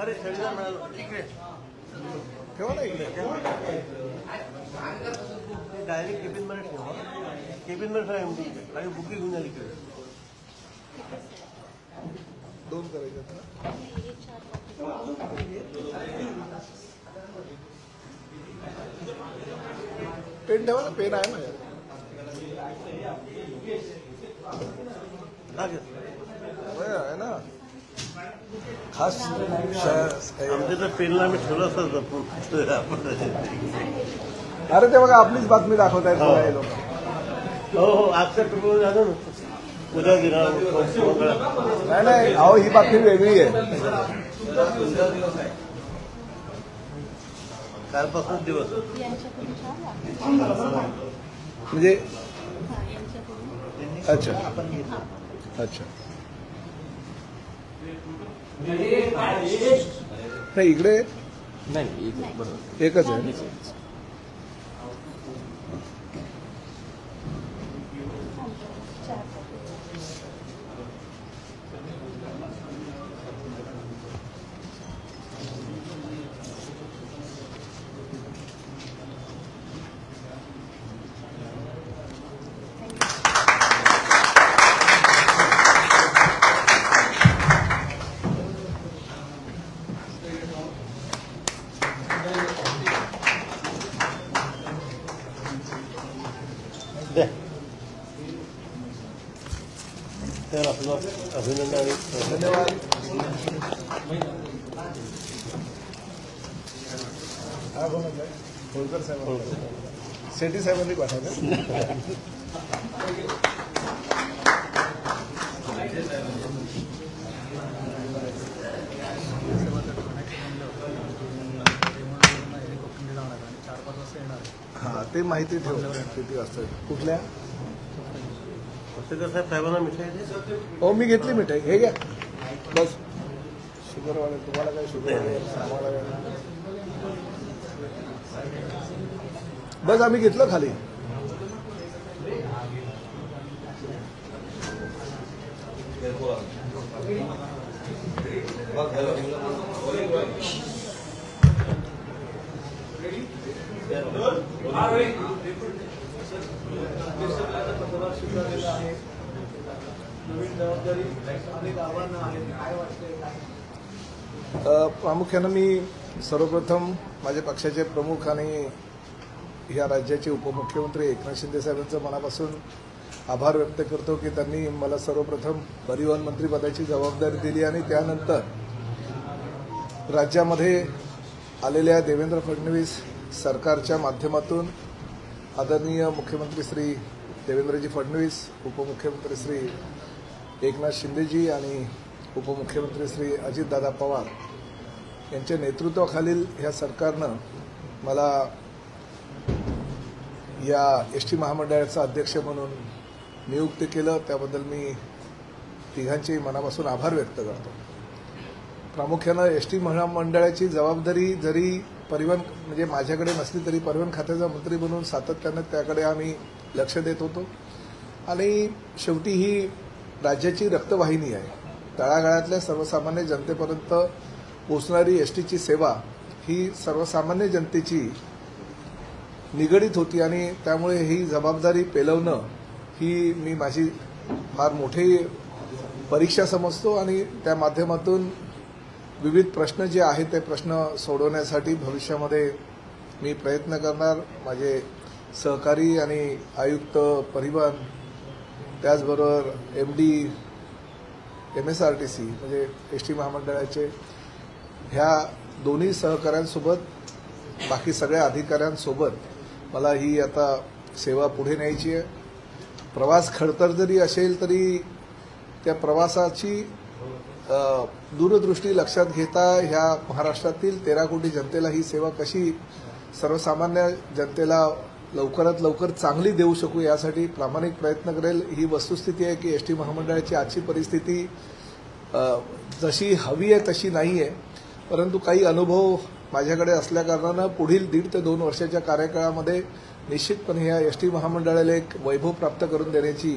अरे शरीर इकडे ठेवा ना इकडे डायरेक्ट केबिन मध्ये ठेवा. केबिन मध्ये ठेवा आणि बुकी घेऊन या इकडे. 2 करायचे ना. पेन ठेवा ना. पेन आहे माझ्या. आहे ना खास आमच्या पेनला मी ठेवलं असतं. अरे ते बघा आपलीच बातमी दाखवतायत हे लोक. हो हो आजच्या पेपर झालं ना. उद्या गिरा नाही नाही अहो ही बातमी वेगळी आहे. कालपासून दिवस म्हणजे अच्छा अच्छा नाही इकडे नाही बरोबर एकच आहे. तर आपलं अभिनंदन आणि धन्यवाद. हा कोणाचा आहे? होळकर साहेब. शेट्टी साहेबांनी पाठवलं. हा ते माहिती ठेव किती वाजता कुठल्या. साहेबांना मिठाई दे. हो मी घेतली मिठाई. हे घ्या बस. शुगरवाले तुम्हाला काय शुगर आम्हाला काय. बस आम्ही घेतलं खाली. प्रामुख्यानं मी सर्वप्रथम माझ्या पक्षाचे प्रमुख आणि या राज्याचे उपमुख्यमंत्री एकनाथ शिंदे साहेबांचं मनापासून आभार व्यक्त करतो की त्यांनी मला सर्वप्रथम परिवहन मंत्रिपदाची जबाबदारी दिली आणि त्यानंतर राज्यामध्ये आलेल्या देवेंद्र फडणवीस सरकारच्या माध्यमातून आदरणीय मुख्यमंत्री श्री देवेंद्रजी फडणवीस, उपमुख्यमंत्री श्री एकनाथ शिंदेजी आणि उपमुख्यमंत्री श्री अजितदादा पवार यांच्या नेतृत्वाखालील ह्या सरकारनं मला या एसटी महामंडळाचा अध्यक्ष म्हणून नियुक्त केलं. त्याबद्दल मी तिघांचे मनापासून आभार व्यक्त करतो. प्रामुख्यानं एसटी महामंडळाची जबाबदारी जरी परिवहन म्हणजे माझ्याकडे नसली तरी परिवहन खात्याचा मंत्री म्हणून सातत्यानं त्याकडे आम्ही लक्ष देत होतो. आणि शेवटी ही राज्याची रक्तवाहिनी आहे. तळागाळातल्या सर्वसामान्य जनतेपर्यंत पोचणारी एसटीची सेवा ही सर्वसामान्य जनतेची निगडीत होती आणि त्यामुळे ही जबाबदारी पेलवणं ही मी माझी फार मोठी परीक्षा समजतो आणि त्या माध्यमातून विविध प्रश्न जे आहेत ते प्रश्न सोडवण्यासाठी भविष्यामध्ये मी प्रयत्न करणार. माझे सहकारी आणि आयुक्त परिवहन त्याचबरोबर MD MSRTC म्हणजे एसटी महामंडळाचे ह्या दोन्ही सहकाऱ्यांसोबत बाकी सगळ्या अधिकाऱ्यांसोबत मला ही आता सेवा पुढे न्यायची आहे. प्रवास खडतर जरी असेल तरी त्या प्रवासाची दूरदृष्टी लक्षात घेता ह्या महाराष्ट्रातील 13 कोटी जनतेला ही सेवा कशी सर्वसामान्य जनतेला लवकरात लवकर चांगली देऊ शकू यासाठी प्रामाणिक प्रयत्न करेल. ही वस्तुस्थिती आहे की एसटी महामंडळाची आजची परिस्थिती जशी हवी आहे तशी नाही आहे. परंतु काही अनुभव माझ्याकडे असल्याकारणानं पुढील 1.5 ते 2 वर्षाच्या कार्यकाळामध्ये निश्चितपणे या एसटी महामंडळाला एक वैभव प्राप्त करून देण्याची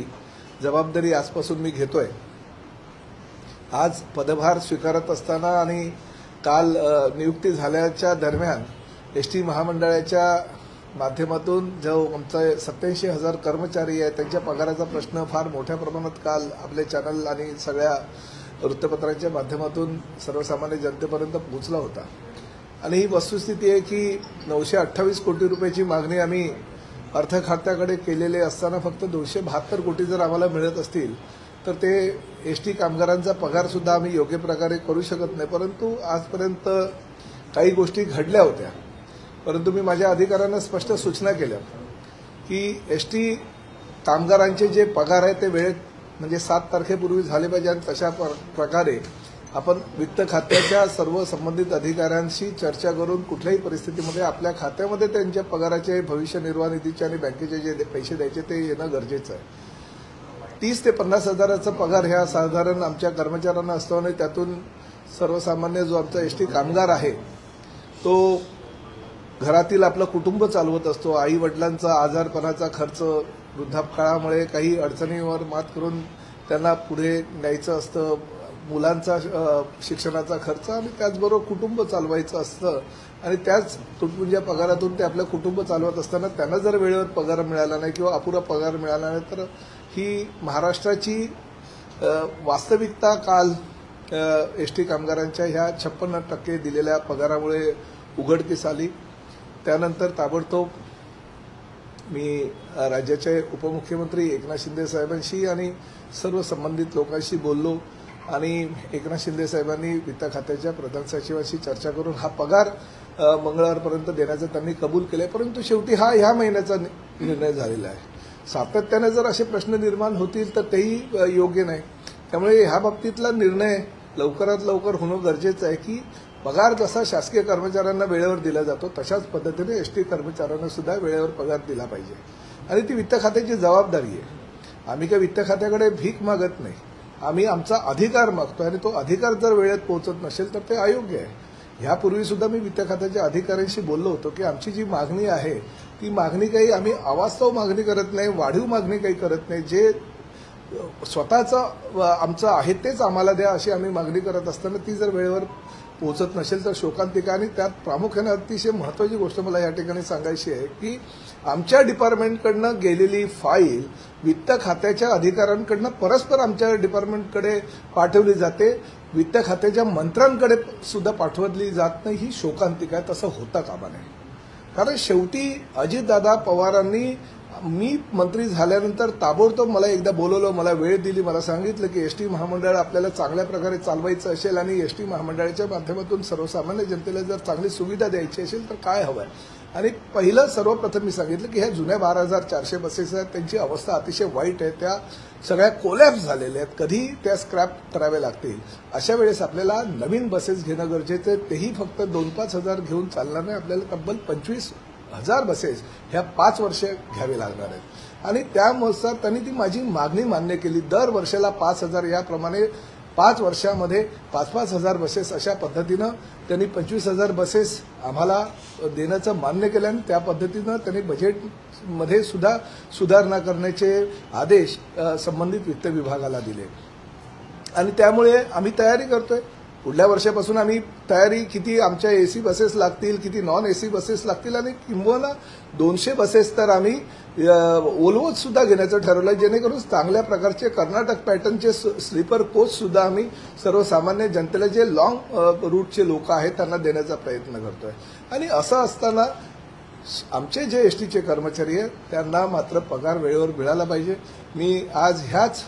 जबाबदारी आजपासून मी घेतोय. आज पदभार स्वीकारत असताना आणि काल नियुक्ती झाल्याच्या दरम्यान एसटी महामंडळाच्या माध्यमातून जो आमचा 87,000 कर्मचारी आहेत त्यांच्या पगाराचा प्रश्न फार मोठ्या प्रमाणात काल आपले चॅनल आणि सगळ्या वृत्तपत्रांच्या माध्यमातून सर्वसामान्य जनतेपर्यंत पोहोचला होता. आणि ही वस्तुस्थिती आहे की 928 कोटी रुपयाची मागणी आम्ही अर्थ खात्याकडे केलेले असताना फक्त 272 कोटी जर आम्हाला मिळत असतील तर ते एसटी कामगारांचा पगार सुद्धा आम्ही योग्य प्रकारे करू शकत नाही. परंतु आजपर्यंत काही गोष्टी घडल्या होत्या, परंतु मी माझ्या अधिकाऱ्यांना स्पष्ट सूचना केल्या की एसटी कामगारांचे जे पगार आहे ते वेळेत म्हणजे 7 तारखेपूर्वी झाले पाहिजे आणि तशा प्रकारे आपण वित्त खात्याच्या सर्व संबंधित अधिकाऱ्यांशी चर्चा करून कुठल्याही परिस्थितीमध्ये आपल्या खात्यामध्ये त्यांच्या पगाराचे भविष्य निर्वाह निधीचे आणि बँकेचे जे पैसे द्यायचे ते येणं गरजेचं आहे. 30 ते 50 हजाराचा पगार ह्या साधारण आमच्या कर्मचाऱ्यांना असतो आणि त्यातून सर्वसामान्य जो आमचा एसटी कामगार आहे तो घरातील आपलं कुटुंब चालवत असतो. आई वडिलांचा आजारपणाचा खर्च, वृद्धापकाळामुळे काही अडचणींवर मात करून त्यांना पुढे न्यायचं असतं, मुलांचा शिक्षणाचा खर्च आणि त्याचबरोबर कुटुंब चालवायचं असतं आणि त्याच तुटपुंज्या पगारातून ते आपलं कुटुंब चालवत असताना त्यांना जर वेळेवर पगार मिळाला नाही किंवा अपुरा पगार मिळाला नाही तर ही महाराष्ट्राची वास्तविकता काल एसटी कामगारांच्या ह्या 56% दिलेल्या पगारामुळे उघडकीस आली. त्यानंतर ताबडतोब मी राज्याचे उपमुख्यमंत्री एकनाथ शिंदे साहेबांशी आणि सर्व संबंधित लोकांशी बोललो आणि एकनाथ शिंदे साहेबांनी वित्त खात्याच्या प्रधान सचिवांशी चर्चा करून हा पगार मंगळवारपर्यंत देण्याचं त्यांनी कबूल केलं. परंतु शेवटी हा ह्या महिन्याचा निर्णय झालेला आहे. सातत्याने जर असे प्रश्न निर्माण होतील तर तेही योग्य नाही. त्यामुळे ह्या बाबतीतला निर्णय लवकरात लवकर होणं गरजेचं आहे की पगार जसा शासकीय कर्मचाऱ्यांना वेळेवर दिला जातो तशाच पद्धतीने एसटी कर्मचाऱ्यांना सुद्धा वेळेवर पगार दिला पाहिजे आणि ती वित्त खात्याची जबाबदारी आहे. आम्ही काही वित्त खात्याकडे भीक मागत नाही, आम्ही आमचा अधिकार मागतो आणि तो अधिकार जर वेळेत पोहोचत नसेल तर ते अयोग्य आहे. ह्यापूर्वी सुद्धा मी वित्त खात्याच्या अधिकाऱ्यांशी बोललो होतो की आमची जी मागणी आहे ती मागणी काही आम्ही अवास्तव मागणी करत नाही, वाढीव मागणी काही करत नाही, जे स्वतःचं आमचं आहे तेच आम्हाला द्या अशी आम्ही मागणी करत असताना ती जर वेळेवर पोहोचत नसेल तर शोकांतिका. आणि त्यात प्रामुख्याने अतिशय महत्त्वाची गोष्ट मला या ठिकाणी सांगायची आहे की आमच्या डिपार्टमेंटकडनं गेलेली फाईल वित्त खात्याच्या अधिकाऱ्यांकडनं परस्पर आमच्या डिपार्टमेंटकडे पाठवली जाते, वित्त खात्याच्या मंत्र्यांकडे सुद्धा पाठवली जात नाही. ही शोकांतिका आहे, तसं होता कामा नये. कारण शेवटी अजितदादा पवारांनी मी मंत्री झाल्यानंतर ताबडतोब मला एकदा बोलवलं, मला वेळ दिली, मला सांगितलं की एसटी महामंडळ आपल्याला चांगल्या प्रकारे चालवायचं असेल आणि एसटी महामंडळाच्या माध्यमातून सर्वसामान्य जनतेला जर चांगली सुविधा द्यायची असेल तर काय हवं आहे. आणि पहिलं सर्वप्रथम मी सांगितलं की ह्या जुन्या 12,400 बसेस आहेत त्यांची अवस्था अतिशय वाईट आहे, त्या सगळ्या कोलॅप्स झालेल्या आहेत, कधी त्या स्क्रॅप कराव्या लागतील. अशा वेळेस आपल्याला नवीन बसेस घेणं गरजेचं आहे. तेही फक्त 2-5 हजार घेऊन चालणार नाही, आपल्याला तब्बल 25,000 बसेस ह्या 5 वर्ष घ्यावे लागणार आहेत. आणि त्यानुसार त्यांनी ती माझी मागणी मान्य केली. दर वर्षाला 5,000 याप्रमाणे 5 वर्षामध्ये 5-5 हजार बसेस अशा पद्धतीनं त्यांनी 25,000 बसेस आम्हाला देण्याचं मान्य केलं आणि त्या पद्धतीनं त्यांनी बजेटमध्ये सुद्धा सुधारणा करण्याचे आदेश संबंधित वित्त विभागाला दिले. आणि त्यामुळे आम्ही तयारी करतोय. पुढल्या वर्षापासून आम्ही तयारी किती आमच्या एसी बसेस लागतील, किती नॉन एसी बसेस लागतील आणि किंबहुना 200 बसेस तर आम्ही ओलवोच सुद्धा घेण्याचं ठरवलं, जेणेकरून चांगल्या प्रकारचे कर्नाटक पॅटर्नचे स्लीपर कोच सुद्धा आम्ही सर्वसामान्य जनतेला जे लॉंग रूटचे लोक आहेत त्यांना देण्याचा प्रयत्न करतोय. आणि असं असताना आमचे जे एसटीचे कर्मचारी आहेत त्यांना मात्र पगार वेळेवर मिळाला पाहिजे. मी आज ह्याच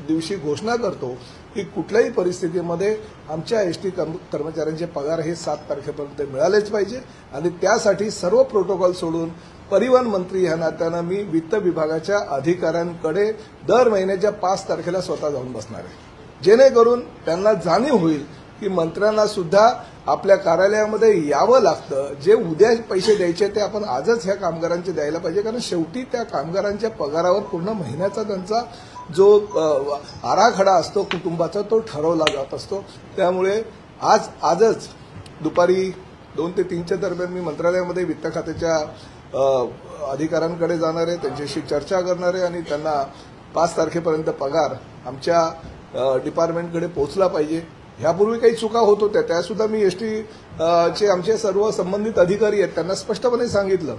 दिवशी घोषणा करतो की कुठल्याही परिस्थितीमध्ये आमच्या एसटी कर्मचाऱ्यांचे पगार हे 7 तारखेपर्यंत मिळालेच पाहिजे. आणि त्यासाठी सर्व प्रोटोकॉल सोडून परिवहन मंत्री ह्या नात्यानं मी वित्त विभागाच्या अधिकाऱ्यांकडे दर महिन्याच्या 5 तारखेला स्वतः जाऊन बसणार आहे, जेणेकरून त्यांना जाणीव होईल की मंत्र्यांना सुद्धा आपल्या कार्यालयामध्ये यावं लागतं. जे उद्या पैसे द्यायचे ते आपण आजच ह्या कामगारांचे द्यायला पाहिजे, कारण शेवटी त्या कामगारांच्या पगारावर पूर्ण महिन्याचा त्यांचा जो आराखडा असतो कुटुंबाचा तो ठरवला जात असतो. त्यामुळे आजच दुपारी 2 ते 3च्या दरम्यान मी मंत्रालयामध्ये वित्त खात्याच्या अधिकाऱ्यांकडे जाणार आहे, त्यांच्याशी चर्चा करणार आहे आणि त्यांना 5 तारखेपर्यंत पगार आमच्या डिपार्टमेंटकडे पोहोचला पाहिजे ह्यापूर्वी काही चुका होत होत्या, त्यासुद्धा मी एसटी चे आमचे सर्व संबंधित अधिकारी आहेत त्यांना स्पष्टपणे सांगितलं.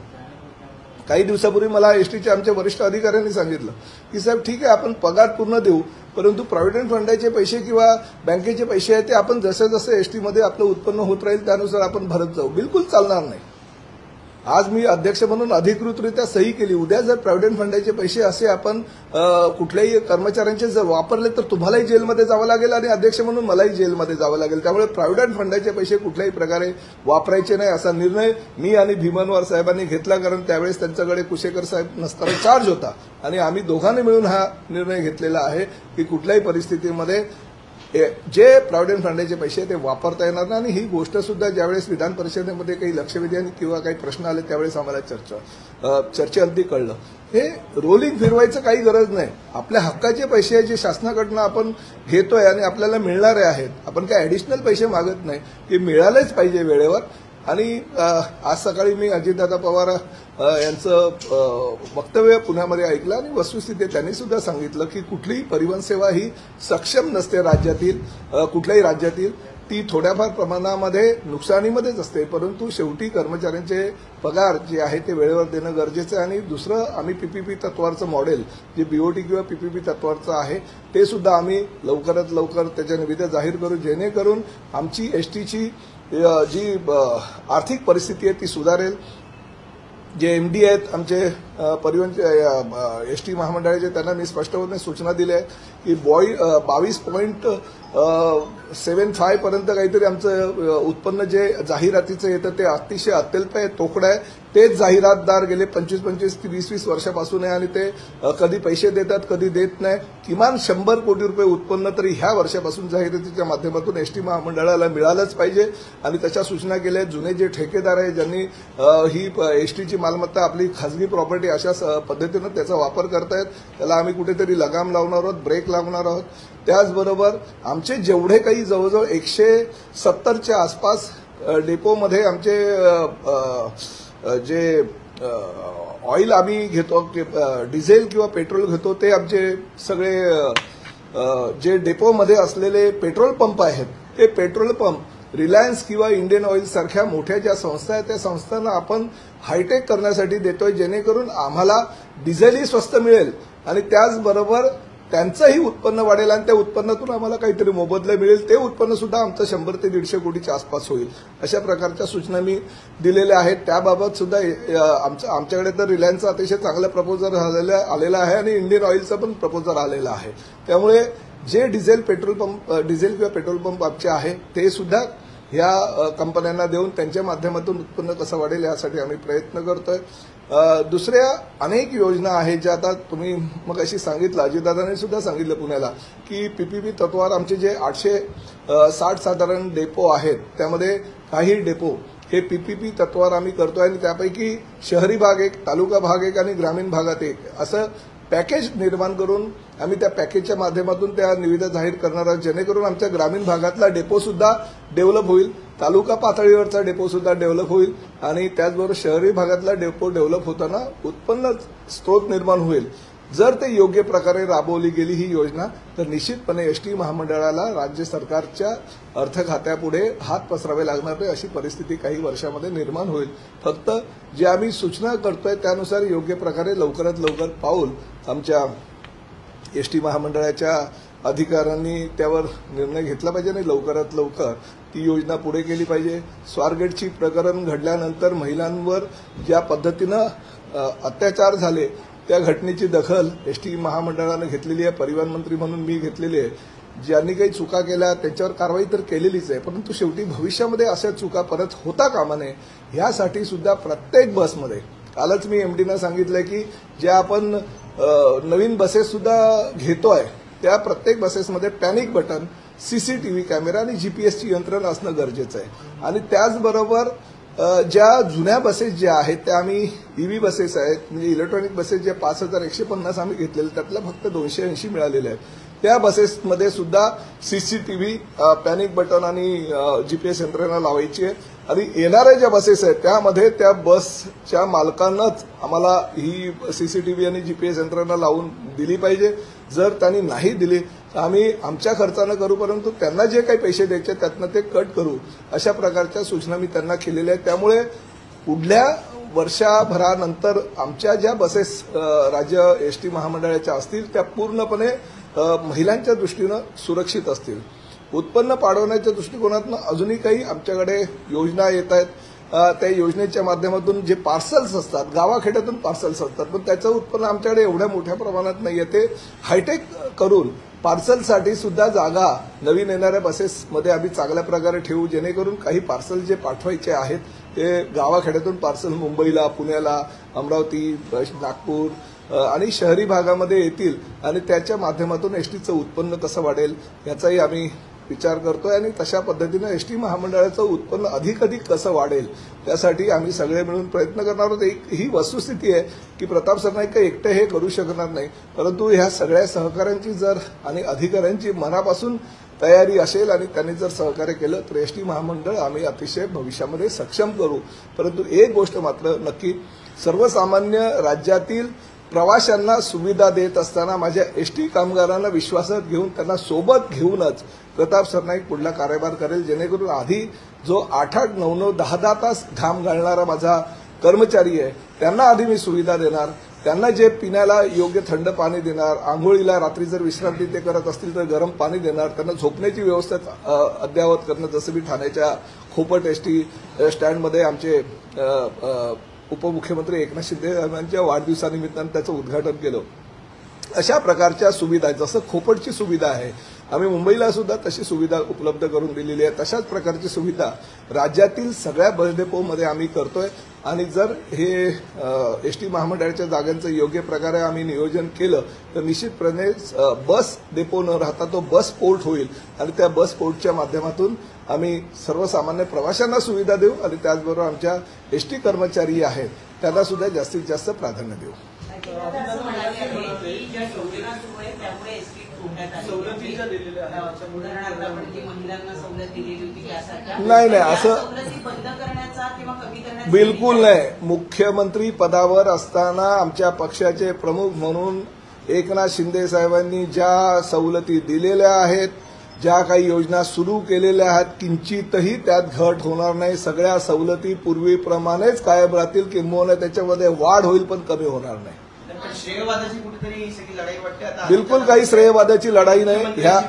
काही दिवसापूर्वी मला एसटीच्या आमच्या वरिष्ठ अधिकाऱ्यांनी सांगितलं की साहेब ठीक आहे आपण पगार पूर्ण देऊ, परंतु प्रॉव्हिडंट फंडाचे पैसे किंवा बँकेचे पैसे आहेत ते आपण जसे जसे एसटीमध्ये आपलं उत्पन्न होत राहील त्यानुसार आपण भरत जाऊ. बिलकुल चालणार नाही. आज मी अध्यक्ष म्हणून अधिकृतरित्या सही केली. उद्या जर प्रॉव्हिडंट फंडाचे पैसे असे आपण कुठल्याही कर्मचाऱ्यांचे जर वापरले तर तुम्हालाही जेलमध्ये जावं लागेल आणि अध्यक्ष म्हणून मलाही जेलमध्ये जावं लागेल. त्यामुळे प्रॉव्हिडंट फंडाचे पैसे कुठल्याही प्रकारे वापरायचे नाही असा निर्णय मी आणि भीमनवार साहेबांनी घेतला. कारण त्यावेळेस त्यांच्याकडे कुशेकर साहेब नसताना चार्ज होता आणि आम्ही दोघांनी मिळून हा निर्णय घेतलेला आहे की कुठल्याही परिस्थितीमध्ये जे प्रॉव्हिडंट फंडाचे पैसे ते वापरता येणार नाही. आणि ही गोष्ट सुद्धा ज्यावेळेस विधान परिषदेमध्ये काही लक्षवेधी किंवा काही प्रश्न आले त्यावेळेस आम्हाला चर्चेअंती कळलं. हे रोलिंग फिरवायचं काही गरज नाही. आपल्या हक्काचे पैसे जे शासनाकडनं आपण घेतोय आणि आपल्याला मिळणारे आहेत, आपण काही ऍडिशनल पैसे मागत नाही, ते मिळालेच पाहिजे वेळेवर. आणि आज सकाळी मी अजितदादा पवार यांचं वक्तव्य पुण्यामध्ये ऐकलं आणि वस्तुस्थिती त्यांनी सुद्धा सांगितलं की कुठलीही परिवहन सेवा ही सक्षम नसते राज्यातील, कुठल्याही राज्यातील. ती थोड्याफार प्रमाणामध्ये नुकसानीमध्येच असते, परंतु शेवटी कर्मचाऱ्यांचे पगार जे आहे ते वेळेवर देणं गरजेचं आहे. आणि दुसरं आम्ही पीपीपी तत्वावरचं मॉडेल जे बीओटी किंवा पीपीपी तत्वावरचं आहे ते सुद्धा आम्ही लवकरात लवकर त्याच्या निविदा जाहीर करू, जेणेकरून आमची एसटीची जी आर्थिक परिस्थिती आहे ती सुधारेल. जे एमडी आहेत आमचे परिवहन एसटी महामंडळाचे त्यांना मी स्पष्टपणे सूचना दिल्या आहेत की 22.75 पर्यंत काहीतरी आमचं उत्पन्न जे जाहिरातीचं येतं ते अतिशय अत्यल्प आहे, तोकडं आहे. तेच जाहिरातदार गेले 25 ते 20 वर्षापासून आहे आणि ते कधी पैसे देतात कधी देत नाही. किमान 100 कोटी रुपये उत्पन्न तरी ह्या वर्षापासून जाहिरातीच्या माध्यमातून एसटी महामंडळाला मिळालंच पाहिजे आणि त्याच्या सूचना केल्या आहेत. जुने जे ठेकेदार आहेत ज्यांनी ही एसटीची मालमत्ता आपली खासगी प्रॉपर्टी अशा पद्धतीनं त्याचा वापर करतायत त्याला आम्ही कुठेतरी लगाम लावणार आहोत, ब्रेक लावणार आहोत. त्याचबरोबर आमचे जेवढे काही जवळजवळ 170च्या आसपास डेपोमध्ये आमचे जे ऑइल आम्ही घेतो, डिझेल किंवा पेट्रोल घेतो, ते आमचे सगळे जे डेपोमध्ये असलेले पेट्रोल पंप आहेत ते पेट्रोल पंप रिलायन्स किंवा इंडियन ऑइल सारख्या मोठ्या ज्या संस्था आहेत त्या संस्थांना आपण हायटेक करण्यासाठी देतोय, जेणेकरून आम्हाला डिझेलही स्वस्त मिळेल आणि त्याचबरोबर त्यांचंही उत्पन्न वाढेल आणि त्या उत्पन्नातून आम्हाला काहीतरी मोबदला मिळेल. ते उत्पन्न सुद्धा आमचं 100 ते 150 कोटीच्या आसपास होईल. अशा प्रकारच्या सूचना मी दिलेल्या आहेत. त्याबाबत सुद्धा आमच्याकडे तर रिलायन्सचा अतिशय चांगला प्रपोजल आलेला आहे आणि इंडियन ऑइलचा पण प्रपोजल आलेला आहे. त्यामुळे जे डिझेल किंवा पेट्रोल पंप आमचे आहे ते सुद्धा ह्या कंपन्यांना देऊन त्यांच्या माध्यमातून उत्पन्न कसं वाढेल यासाठी आम्ही प्रयत्न करतोय. दुसऱ्या अनेक योजना आहेत ज्या आता तुम्ही मग अशी सांगितलं, अजितदादांनी सुद्धा सांगितलं पुण्याला की पीपीपी तत्वावर आमचे जे 860 साधारण डेपो आहेत त्यामध्ये काही डेपो हे पीपीपी तत्वावर आम्ही करतोय आणि त्यापैकी शहरी भाग एक, तालुका भाग एक आणि ग्रामीण भागात एक असं पॅकेज निर्माण करून आम्ही त्या पॅकेजच्या माध्यमातून त्या निविदा जाहीर करणार आहोत, जेणेकरून आमच्या ग्रामीण भागातला डेपो सुद्धा डेव्हलप होईल, तालुका पातळीवरचा डेपो सुद्धा डेव्हलप होईल आणि त्याचबरोबर शहरी भागातला डेपो डेव्हलप होताना उत्पन्न स्त्रोत निर्माण होईल. जर ते योग्य प्रकारे राबवली गेली ही योजना तर निश्चितपणे एसटी महामंडळाला राज्य सरकारच्या अर्थ खात्यापुढे हात पसरावे लागणार नाही अशी परिस्थिती काही वर्षामध्ये निर्माण होईल. फक्त जे आम्ही सूचना करतोय त्यानुसार योग्य प्रकारे लवकरात लवकर पाऊल आमच्या एसटी महामंडळाच्या अधिकाऱ्यांनी त्यावर निर्णय घेतला पाहिजे आणि लवकरात लवकर ती योजना पुढे केली पाहिजे. स्वारगेटची प्रकरण घडल्यानंतर महिलांवर ज्या पद्धतीनं अत्याचार झाले त्या घटनेची दखल एसटी महामंडळानं घेतलेली आहे. परिवहन मंत्री म्हणून मी घेतलेली आहे. ज्यांनी काही चुका केल्या त्यांच्यावर कारवाई तर केलेलीच आहे, परंतु शेवटी भविष्यामध्ये अशा चुका परत होता कामा नये यासाठी सुद्धा प्रत्येक बसमध्ये, कालच मी एमडीना सांगितलंय की ज्या आपण नवीन बसेस सुद्धा घेतोय त्या प्रत्येक बसेसमध्ये पॅनिक बटन, सीसीटीव्ही कॅमेरा आणि जीपीएसची यंत्रणा असणं गरजेचं आहे. आणि त्याचबरोबर ज्या जुन्या बसेस ज्या आहेत त्या आम्ही ईव्ही बसेस आहेत, म्हणजे इलेक्ट्रॉनिक बसेस ज्या 5150 आम्ही घेतलेल्या त्यातल्या फक्त 280 मिळालेल्या आहेत. त्या बसेसमध्ये सुद्धा सीसीटीव्ही, पॅनिक बटन आणि जीपीएस यंत्रणा लावायची आहे आणि येणाऱ्या ज्या बसेस आहेत त्यामध्ये त्या बसच्या मालकांनाच आम्हाला ही सीसीटीव्ही आणि जीपीएस यंत्रणा लावून दिली पाहिजे. जर त्यांनी नाही दिली तर आम्ही आमच्या खर्चानं करू, परंतु त्यांना जे काही पैसे द्यायचे त्यातनं ते कट करू, अशा प्रकारच्या सूचना मी त्यांना केलेल्या आहेत. त्यामुळे पुढल्या वर्षभरानंतर आमच्या ज्या बसेस राज्य एसटी महामंडळाच्या असतील त्या पूर्णपणे महिलांच्या दृष्टीनं सुरक्षित असतील. उत्पन्न वाढवण्याच्या दृष्टिकोनातून अजूनही काही आमच्याकडे योजना येत आहेत. त्या योजनेच्या माध्यमातून जे पार्सल्स असतात, गावाखेड्यातून पार्सल्स असतात, पण त्याचं उत्पन्न आमच्याकडे एवढ्या मोठ्या प्रमाणात नाही आहे. ते हायटेक करून पार्सलसाठी सुद्धा जागा नवीन येणाऱ्या बसेसमध्ये आम्ही चांगल्या प्रकारे ठेवू, जेणेकरून काही पार्सल जे पाठवायचे आहेत ते गावाखेड्यातून पार्सल मुंबईला, पुण्याला, अमरावती, नागपूर आणि शहरी भागामध्ये येतील आणि त्याच्या माध्यमातून एसटीचं उत्पन्न कसं वाढेल याचाही आम्ही विचार करतोय. आणि तशा पद्धतीनं एसटी महामंडळाचं उत्पन्न अधिक कसं वाढेल त्यासाठी आम्ही सगळे मिळून प्रयत्न करणार आहोत. ही वस्तुस्थिती आहे की प्रताप सरनाईक काही एकटे हे करू शकणार नाही, परंतु ह्या सगळ्या सहकाऱ्यांची जर आणि अधिकाऱ्यांची मनापासून तयारी असेल आणि त्यांनी जर सहकार्य केलं तर एसटी महामंडळ आम्ही अतिशय भविष्यामध्ये सक्षम करू. परंतु एक गोष्ट मात्र नक्की, सर्वसामान्य राज्यातील प्रवाशांना सुविधा देत असताना माझ्या एसटी कामगारांना विश्वासात घेऊन त्यांना सोबत घेऊनच प्रताप सरनाईक पुढला कार्यभार करेल, जेणेकरून आधी जो 8-8, 9-9, 10-10 तास घाम घालणारा माझा कर्मचारी आहे त्यांना आधी मी सुविधा देणार. त्यांना जे पिण्याला योग्य थंड पाणी देणार, आंघोळीला रात्री जर विश्रांती ते करत असतील तर गरम पाणी देणार, त्यांना झोपण्याची व्यवस्था अद्ययावत करणं. जसं मी ठाण्याच्या खोपट एसटी स्टँडमध्ये आमचे उपमुख्यमंत्री एकनाथ शिंदे यांच्या वाढदिवसानिमित्तानं त्याचं उद्घाटन केलं. अशा प्रकारच्या सुविधा, जसं खोपटची सुविधा आहे, आम्ही मुंबईला सुद्धा तशी सुविधा उपलब्ध करून दिलेली आहे, तशाच प्रकारची सुविधा राज्यातील सगळ्या बस डेपोमध्ये आम्ही करतोय. आणि जर हे एसटी महामंडळाच्या जागांचं योग्य प्रकारे आम्ही नियोजन केलं तर निश्चितपणे बस डेपो न राहता तो बस पोर्ट होईल आणि त्या बस पोर्टच्या माध्यमातून आम्ही सर्वसामान्य प्रवाशांना सुविधा देऊ आणि त्याचबरोबर आमच्या एसटी कर्मचारी आहेत त्यांना सुद्धा जास्तीत जास्त प्राधान्य देऊ. नाही असं बिलकुल नाही. मुख्यमंत्री पदावर असताना आमच्या पक्षाचे प्रमुख म्हणून एकनाथ शिंदे साहेबांनी ज्या सवलती दिलेल्या आहेत, ज्या काही योजना सुरू केलेल्या आहेत, किंचितही त्यात घट होणार नाही. सगळ्या सवलती पूर्वीप्रमाणेच कायम राहतील, किंबहुना त्याच्यामध्ये वाढ होईल पण कमी होणार नाही. बिलकुल काही श्रेयवादाची लढाई नाही, ह्या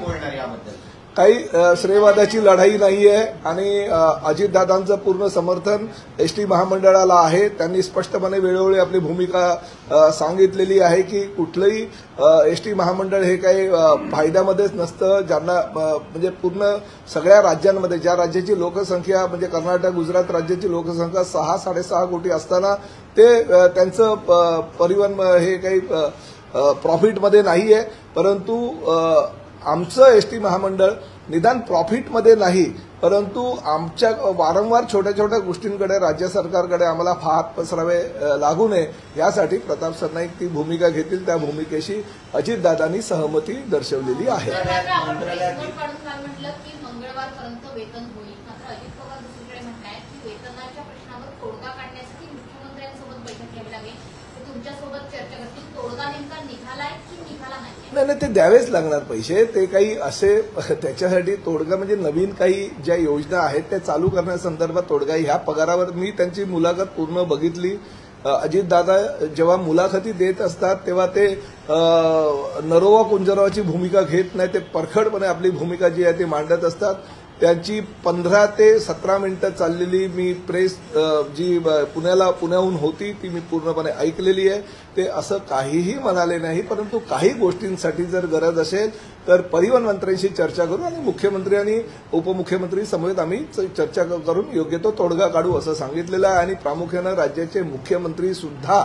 काही श्रेयवादाची लढाई नाहीये. आणि अजितदादांचं पूर्ण समर्थन एसटी महामंडळाला आहे. त्यांनी स्पष्टपणे वेळोवेळी आपली भूमिका सांगितलेली आहे की कुठलंही एसटी महामंडळ हे काही फायद्यामध्येच नसतं. ज्यांना म्हणजे पूर्ण सगळ्या राज्यांमध्ये ज्या राज्याची लोकसंख्या म्हणजे कर्नाटक, गुजरात राज्याची लोकसंख्या 6-6.5 कोटी असताना ते त्यांचं परिवहन हे काही प्रॉफिटमध्ये नाहीये. परंतु आमचं एसटी महामंडळ निदान प्रॉफिटमध्ये नाही, परंतु आमच्या वारंवार छोट्या छोट्या गोष्टींकडे राज्य सरकारकडे आम्हाला हात पसरावे लागू नये यासाठी प्रताप सरनाईक ती भूमिका घेतील. त्या भूमिकेशी अजितदादांनी सहमती दर्शवलेली आहे. नाही ते द्यावेच लागणार पैसे. ते काही असे त्याच्यासाठी तोडगा म्हणजे नवीन काही ज्या योजना आहेत त्या चालू करण्यासंदर्भात तोडगा. ह्या पगारावर मी त्यांची मुलाखत पूर्ण बघितली. अजितदादा जेव्हा मुलाखती देत असतात तेव्हा ते नरोवा कुंजरावाची भूमिका घेत नाही, ते परखडपणे आपली भूमिका जी आहे ती मांडत असतात. त्यांची 15 ते 17 मिनिटं चाललेली मी प्रेस जी पुण्याहून होती ती मी पूर्णपणे ऐकलेली आहे. ते असं काहीही म्हणाले नाही, परंतु काही गोष्टींसाठी जर गरज असेल तर परिवहन मंत्र्यांशी चर्चा करू आणि मुख्यमंत्री आणि उपमुख्यमंत्री समेत आम्ही चर्चा करून योग्य तो तोडगा काढू असं सांगितलेलं आहे. आणि प्रामुख्यानं राज्याचे मुख्यमंत्री सुद्धा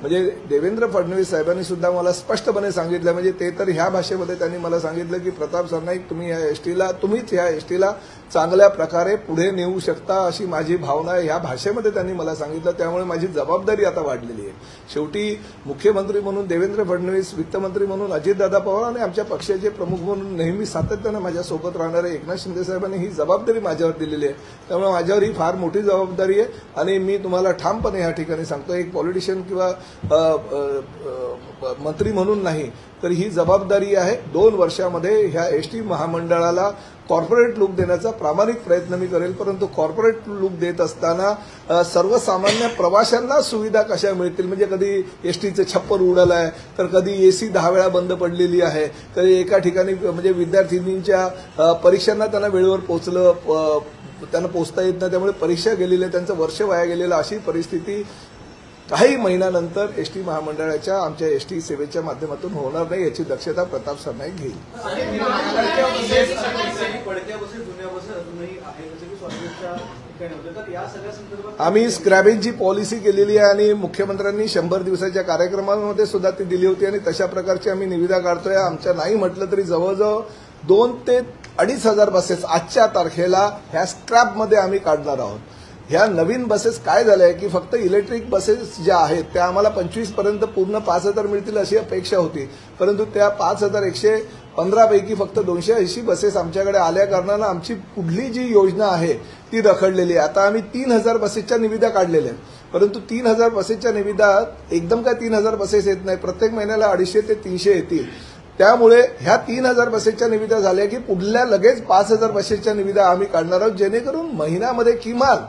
म्हणजे देवेंद्र फडणवीस साहेबांनी सुद्धा मला स्पष्टपणे सांगितलं, म्हणजे ते तर ह्या भाषेमध्ये त्यांनी मला सांगितलं की प्रताप सरनाईक तुम्हीच या एसटीला चांगल्या प्रकारे पुढे नेऊ शकता अशी माझी भावना आहे, ह्या भाषेमध्ये त्यांनी मला सांगितलं. त्यामुळे माझी जबाबदारी आता वाढलेली आहे. शेवटी मुख्यमंत्री म्हणून देवेंद्र फडणवीस, वित्तमंत्री म्हणून अजितदादा पवार आणि आमच्या पक्षाचे प्रमुख म्हणून नेहमी सातत्यानं माझ्यासोबत राहणारे एकनाथ शिंदे साहेबांनी ही जबाबदारी माझ्यावर दिलेली आहे. त्यामुळे माझ्यावर ही फार मोठी जबाबदारी आहे आणि मी तुम्हाला ठामपणे या ठिकाणी सांगतो, एक पॉलिटिशियन किंवा मंत्री म्हणून नाही तर ही जबाबदारी आहे. 2 वर्षामध्ये ह्या एसटी महामंडळाला कॉर्पोरेट लुक देण्याचा प्रामाणिक प्रयत्न मी करेल, परंतु कॉर्पोरेट लुक देत असताना सर्वसामान्य प्रवाशांना सुविधा कशा मिळतील, म्हणजे कधी एसटीचं छप्पर उडालं आहे, तर कधी एसी 10 वेळा बंद पडलेली आहे, कधी एका ठिकाणी म्हणजे विद्यार्थिनींच्या परीक्षांना त्यांना वेळेवर त्यांना पोचता येत नाही, त्यामुळे परीक्षा गेलेली आहे, त्यांचं वर्ष वाया गेलेलं, अशी परिस्थिती काही महिन्यानंतर एसटी महामंडळाच्या आमच्या एसटी सेवेच्या माध्यमातून होणार नाही, याची दक्षता प्रताप सरनाईक घेईल. आम्ही स्क्रॅबेजची पॉलिसी केलेली आहे आणि मुख्यमंत्र्यांनी 100 दिवसाच्या कार्यक्रमामध्ये सुद्धा ती दिली होती आणि तशा प्रकारची आम्ही निविदा काढतोय. आमच्या नाही म्हटलं तरी जवळजवळ 2 ते 2,500 बसेस आजच्या तारखेला ह्या स्क्रॅपमध्ये आम्ही काढणार आहोत. ह्या नवीन बसेस काय झालंय की फक्त इलेक्ट्रिक बसेस ज्या आहेत त्या आम्हाला 25 पर्यंत पूर्ण 5,000 मिळतील अशी अपेक्षा होती, परंतु त्या 5,115 पैकी फक्त 280 बसेस आमच्याकडे आल्या कारणानं आमची पुढली जी योजना आहे ती रखडलेली आहे. आता आम्ही 3,000 बसेसच्या निविदा काढलेल्या आहेत, परंतु 3,000 बसेसच्या निविदा एकदम काय 3,000 बसेस येत नाही, प्रत्येक महिन्याला 250 ते 300 येतील. त्यामुळे ह्या 3,000 बसेसच्या निविदा झाल्या की पुढल्या लगेच 5,000 बसेसच्या निविदा आम्ही काढणार आहोत, जेणेकरून महिन्यामध्ये किमान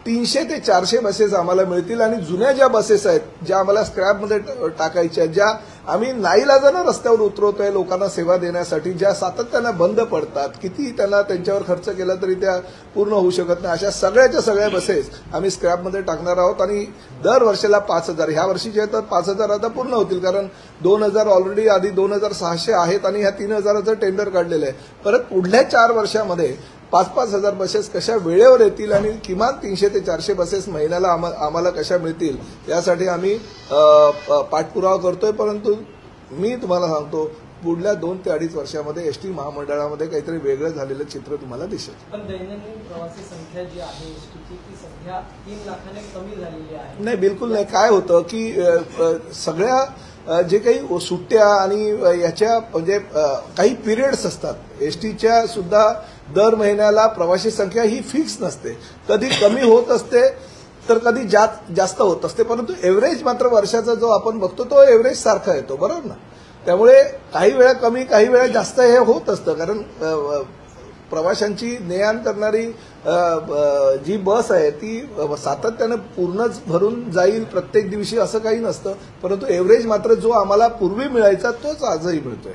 300 ते 400 बसेस आम्हाला मिळतील. आणि जुन्या ज्या बसेस आहेत ज्या आम्हाला स्क्रॅपमध्ये टाकायच्या, ज्या आम्ही नाईलाजानं रस्त्यावर उतरवतोय लोकांना सेवा देण्यासाठी, ज्या सातत्यानं बंद पडतात, किती त्यांना त्यांच्यावर खर्च केला तरी त्या पूर्ण होऊ शकत नाही, अशा सगळ्याच्या सगळ्या बसेस आम्ही स्क्रॅपमध्ये टाकणार आहोत. आणि दर वर्षाला 5,000, ह्या वर्षीचे तर 5,000 आता पूर्ण होतील, कारण 2,000 ऑलरेडी आधी 2,600 आहेत आणि ह्या 3,000चं टेंडर काढलेलं आहे. परत पुढल्या 4 वर्षामध्ये 5,000 बसेस कशा वेळेवर येतील आणि किमान 300 ते 400 बसेस महिन्याला आम्हाला कशा मिळतील यासाठी आम्ही पाठपुरावा करतोय. परंतु मी तुम्हाला सांगतो, पुढल्या 2 ते 2.5 वर्षामध्ये एसटी महामंडळामध्ये काहीतरी वेगळं झालेलं चित्र तुम्हाला दिसेल. पण दैनंदिन प्रवासी संख्या जी आहे एसटीची ती सध्या 3 लाखाने कमी झालेली आहे. नाही, बिलकुल नाही. काय होतं की सगळ्या जे काही सुट्ट्या आणि याच्या म्हणजे काही पिरियड्स असतात एसटीच्या सुद्धा, दर महिन्याला प्रवासी संख्या ही फिक्स नसते, कधी कमी होत असते तर कधी जास्त होत असते, परंतु एव्हरेज मात्र वर्षाचा जो आपण बघतो तो एव्हरेज सारखा येतो, बरोबर ना. त्यामुळे काही वेळा कमी काही वेळा जास्त हे होत असतं, कारण प्रवाशांची ने-आण करणारी जी बस आहे ती सातत्यानं पूर्णच भरून जाईल प्रत्येक दिवशी असं काही नसतं, परंतु एव्हरेज मात्र जो आम्हाला पूर्वी मिळायचा तोच आजही मिळतोय.